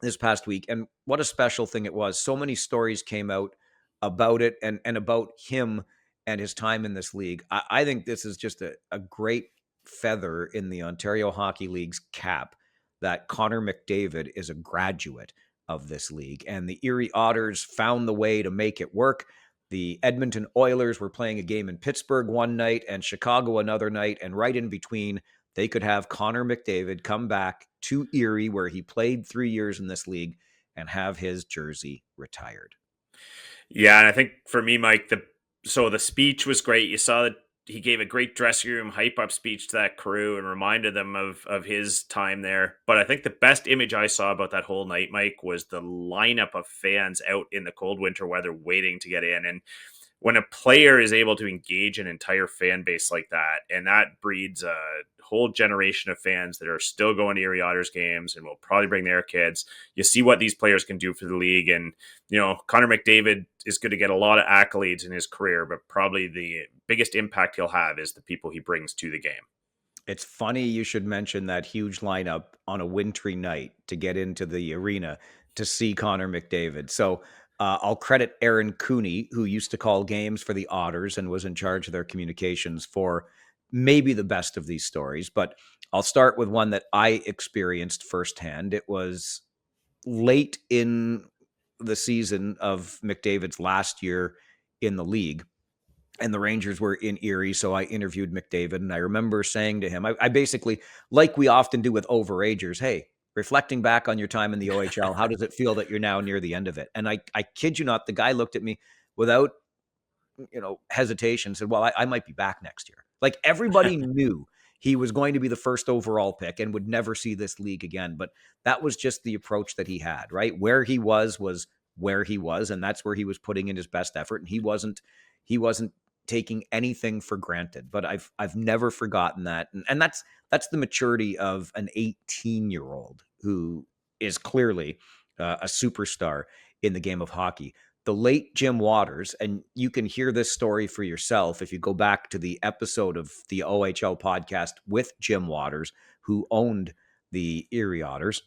this past week, and what a special thing it was. So many stories came out about it and about him and his time in this league. I think this is just a great feather in the Ontario Hockey League's cap that Connor McDavid is a graduate of this league. And the Erie Otters found the way to make it work. The Edmonton Oilers were playing a game in Pittsburgh one night and Chicago another night. And right in between, they could have Connor McDavid come back to Erie, where he played 3 years in this league, and have his jersey retired. Yeah, and I think for me, Mike, the speech was great. You saw that he gave a great dressing room hype up speech to that crew and reminded them of his time there. But I think the best image I saw about that whole night, Mike, was the lineup of fans out in the cold winter weather waiting to get in. And when a player is able to engage an entire fan base like that, and that breeds a whole generation of fans that are still going to Erie Otters games and will probably bring their kids, you see what these players can do for the league. And, Connor McDavid is going to get a lot of accolades in his career, but probably the biggest impact he'll have is the people he brings to the game. It's funny you should mention that huge lineup on a wintry night to get into the arena to see Connor McDavid. So I'll credit Aaron Cooney, who used to call games for the Otters and was in charge of their communications, for maybe the best of these stories. But I'll start with one that I experienced firsthand. It was late in the season of McDavid's last year in the league, and the Rangers were in Erie. So I interviewed McDavid, and I remember saying to him, I basically, like we often do with overagers, hey, reflecting back on your time in the OHL, how does it feel that you're now near the end of it? And I kid you not, the guy looked at me without hesitation, said, well, I might be back next year. Like, everybody knew he was going to be the first overall pick and would never see this league again. But that was just the approach that he had, right? Where he was where he was, and that's where he was putting in his best effort. And he wasn't taking anything for granted. But I've never forgotten that. And that's the maturity of an 18-year-old who is clearly a superstar in the game of hockey. The late Jim Waters, and you can hear this story for yourself if you go back to the episode of the OHL podcast with Jim Waters, who owned the Erie Otters,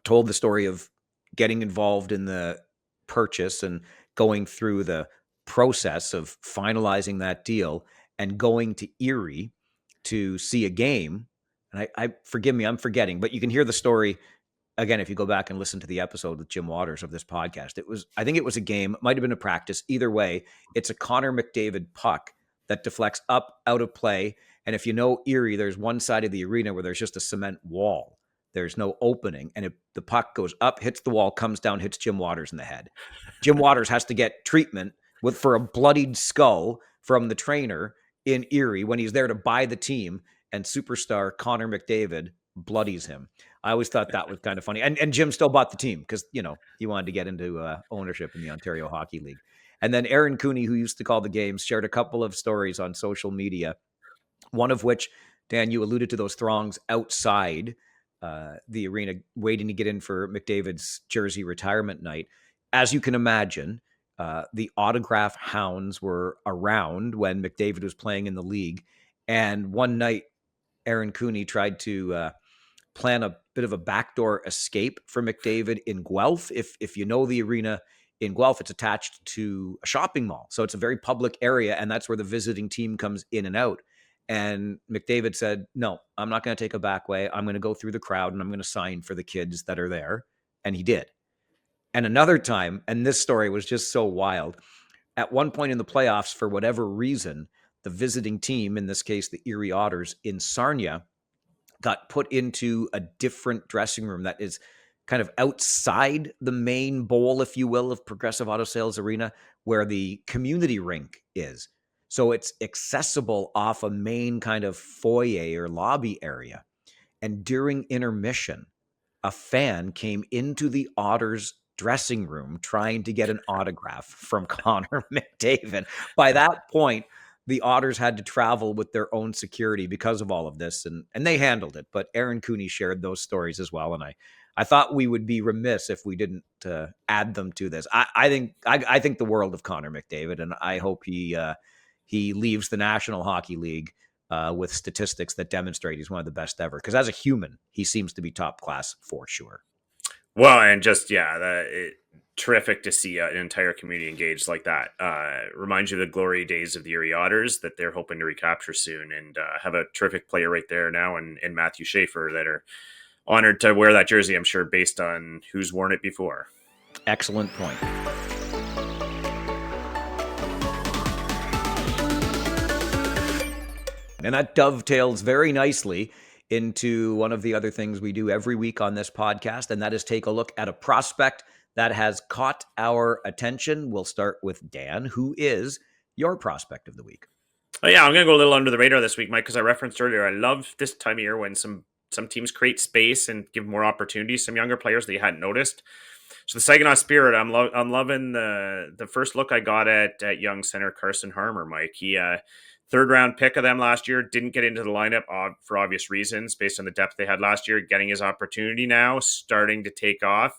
told the story of getting involved in the purchase and going through the process of finalizing that deal and going to Erie to see a game. And I forgive me, I'm forgetting, but you can hear the story again if you go back and listen to the episode with Jim Waters of this podcast. I think it was a game, it might have been a practice. Either way, it's a Connor McDavid puck that deflects up out of play. And if you know Erie, there's one side of the arena where there's just a cement wall There's no opening. And the puck goes up, hits the wall, comes down, hits Jim Waters in the head. Jim Waters has to get treatment for a bloodied skull from the trainer in Erie when he's there to buy the team, and superstar Connor McDavid bloodies him. I always thought that was kind of funny. And Jim still bought the team because, he wanted to get into ownership in the Ontario Hockey League. And then Aaron Cooney, who used to call the games, shared a couple of stories on social media, one of which, Dan, you alluded to those throngs outside the arena waiting to get in for McDavid's jersey retirement night. As you can imagine, the autograph hounds were around when McDavid was playing in the league. And one night, Aaron Cooney tried to plan a bit of a backdoor escape for McDavid in Guelph. If you know the arena in Guelph, it's attached to a shopping mall. So it's a very public area, and that's where the visiting team comes in and out. And McDavid said, no, I'm not going to take a back way. I'm going to go through the crowd and I'm going to sign for the kids that are there. And he did. And another time, and this story was just so wild, at one point in the playoffs, for whatever reason, the visiting team, in this case, the Erie Otters in Sarnia, got put into a different dressing room that is kind of outside the main bowl, if you will, of Progressive Auto Sales Arena, where the community rink is. So it's accessible off a main kind of foyer or lobby area. And during intermission, a fan came into the Otters dressing room trying to get an autograph from Connor McDavid. By that point, the Otters had to travel with their own security because of all of this, and they handled it. But Aaron Cooney shared those stories as well, and I thought we would be remiss if we didn't add them to this. I think the world of Connor McDavid, and I hope he leaves the National Hockey League with statistics that demonstrate he's one of the best ever. Because as a human, he seems to be top class for sure. Well, and just, terrific to see an entire community engaged like that. Reminds you of the glory days of the Erie Otters that they're hoping to recapture soon, and have a terrific player right there now in Matthew Schaefer that are honored to wear that jersey, I'm sure, based on who's worn it before. Excellent point. And that dovetails very nicely into one of the other things we do every week on this podcast, and that is take a look at a prospect that has caught our attention. We'll start with Dan. Who is your prospect of the week? Oh, yeah, I'm going to go a little under the radar this week, Mike, because I referenced earlier, I love this time of year when some teams create space and give more opportunities, some younger players that you hadn't noticed. So the Saginaw Spirit, I'm loving the first look I got at young center Carson Harmer, Mike. He third round pick of them last year, didn't get into the lineup for obvious reasons based on the depth they had last year. Getting his opportunity now, starting to take off.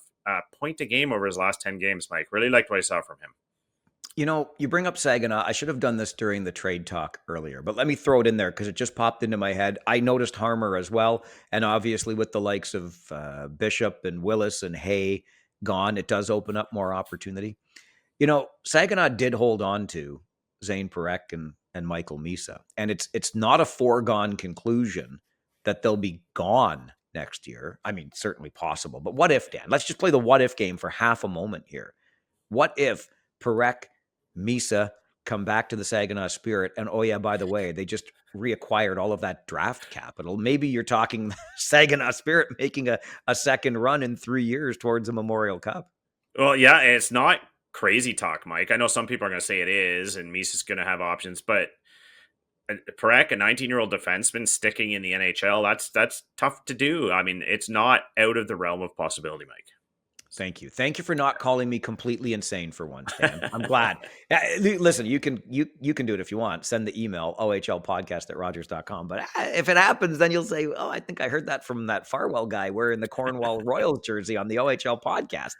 Point a game over his last 10 games, Mike. Really liked what I saw from him. You bring up Saginaw. I should have done this during the trade talk earlier, but let me throw it in there because it just popped into my head. I noticed Harmer as well, and obviously with the likes of Bishop and Willis and Hay gone, it does open up more opportunity. Saginaw did hold on to Zane Parekh and Michael Misa, and it's not a foregone conclusion that they'll be gone next year. I mean, certainly possible, but what if, Dan? Let's just play the what if game for half a moment here. What if Parekh, Misa come back to the Saginaw Spirit, and oh yeah, by the way, they just reacquired all of that draft capital. Maybe you're talking Saginaw Spirit making a second run in 3 years towards a Memorial Cup. Well, yeah, it's not crazy talk, Mike. I know some people are going to say it is, and Misa's going to have options, but Parekh, a 19-year-old defenseman sticking in the NHL, that's tough to do. I mean, it's not out of the realm of possibility, Mike. Thank you. Thank you for not calling me completely insane for once, Dan. I'm glad. Listen, you can do it if you want. Send the email, ohlpodcast@rogers.com. But if it happens, then you'll say, oh, I think I heard that from that Farwell guy wearing the Cornwall Royals jersey on the OHL podcast.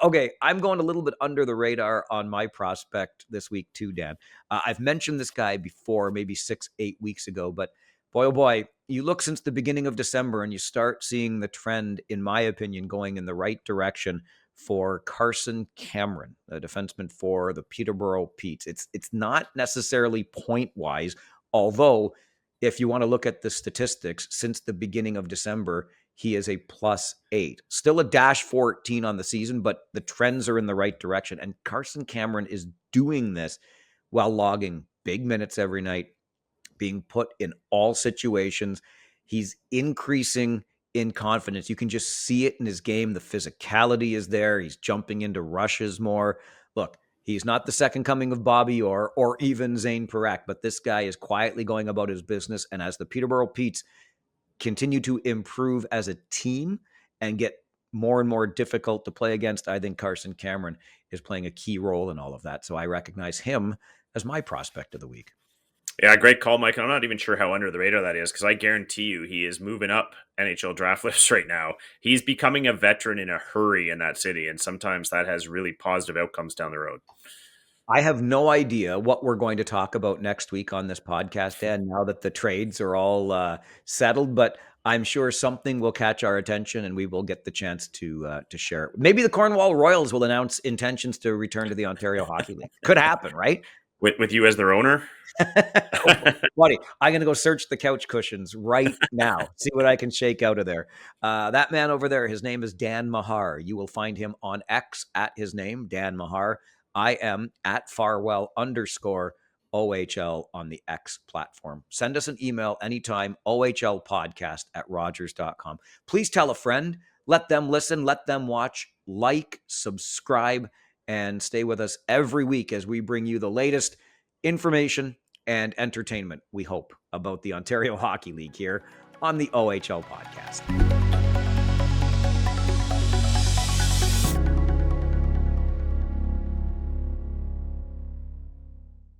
Okay, I'm going a little bit under the radar on my prospect this week too, Dan. I've mentioned this guy before, maybe 6-8 weeks ago, but boy, oh boy, you look since the beginning of December and you start seeing the trend, in my opinion, going in the right direction for Carson Cameron, a defenseman for the Peterborough Petes. It's not necessarily point-wise, although if you want to look at the statistics, since the beginning of December, he is a +8. Still a -14 on the season, but the trends are in the right direction. And Carson Cameron is doing this while logging big minutes every night, being put in all situations. He's increasing in confidence. You can just see it in his game. The physicality is there. He's jumping into rushes more. Look, he's not the second coming of Bobby Orr or even Zane Parekh, but this guy is quietly going about his business. And as the Peterborough Petes continue to improve as a team and get more and more difficult to play against, I think Carson Cameron is playing a key role in all of that. So I recognize him as my prospect of the week. Yeah, great call, Mike. I'm not even sure how under the radar that is because I guarantee you he is moving up NHL draft lists right now. He's becoming a veteran in a hurry in that city, and sometimes that has really positive outcomes down the road. I have no idea what we're going to talk about next week on this podcast, Dan, now that the trades are all settled, but I'm sure something will catch our attention and we will get the chance to share it. Maybe the Cornwall Royals will announce intentions to return to the Ontario Hockey League. Could happen, right? With you as their owner? Buddy, I'm going to go search the couch cushions right now, see what I can shake out of there. That man over there, his name is Dan Mahar. You will find him on X at his name, Dan Mahar. I am at Farwell_OHL on the X platform. Send us an email anytime, ohlpodcast@rogers.com. Please tell a friend, let them listen, let them watch, like, subscribe, and stay with us every week as we bring you the latest information and entertainment, we hope, about the Ontario Hockey League here on the OHL podcast.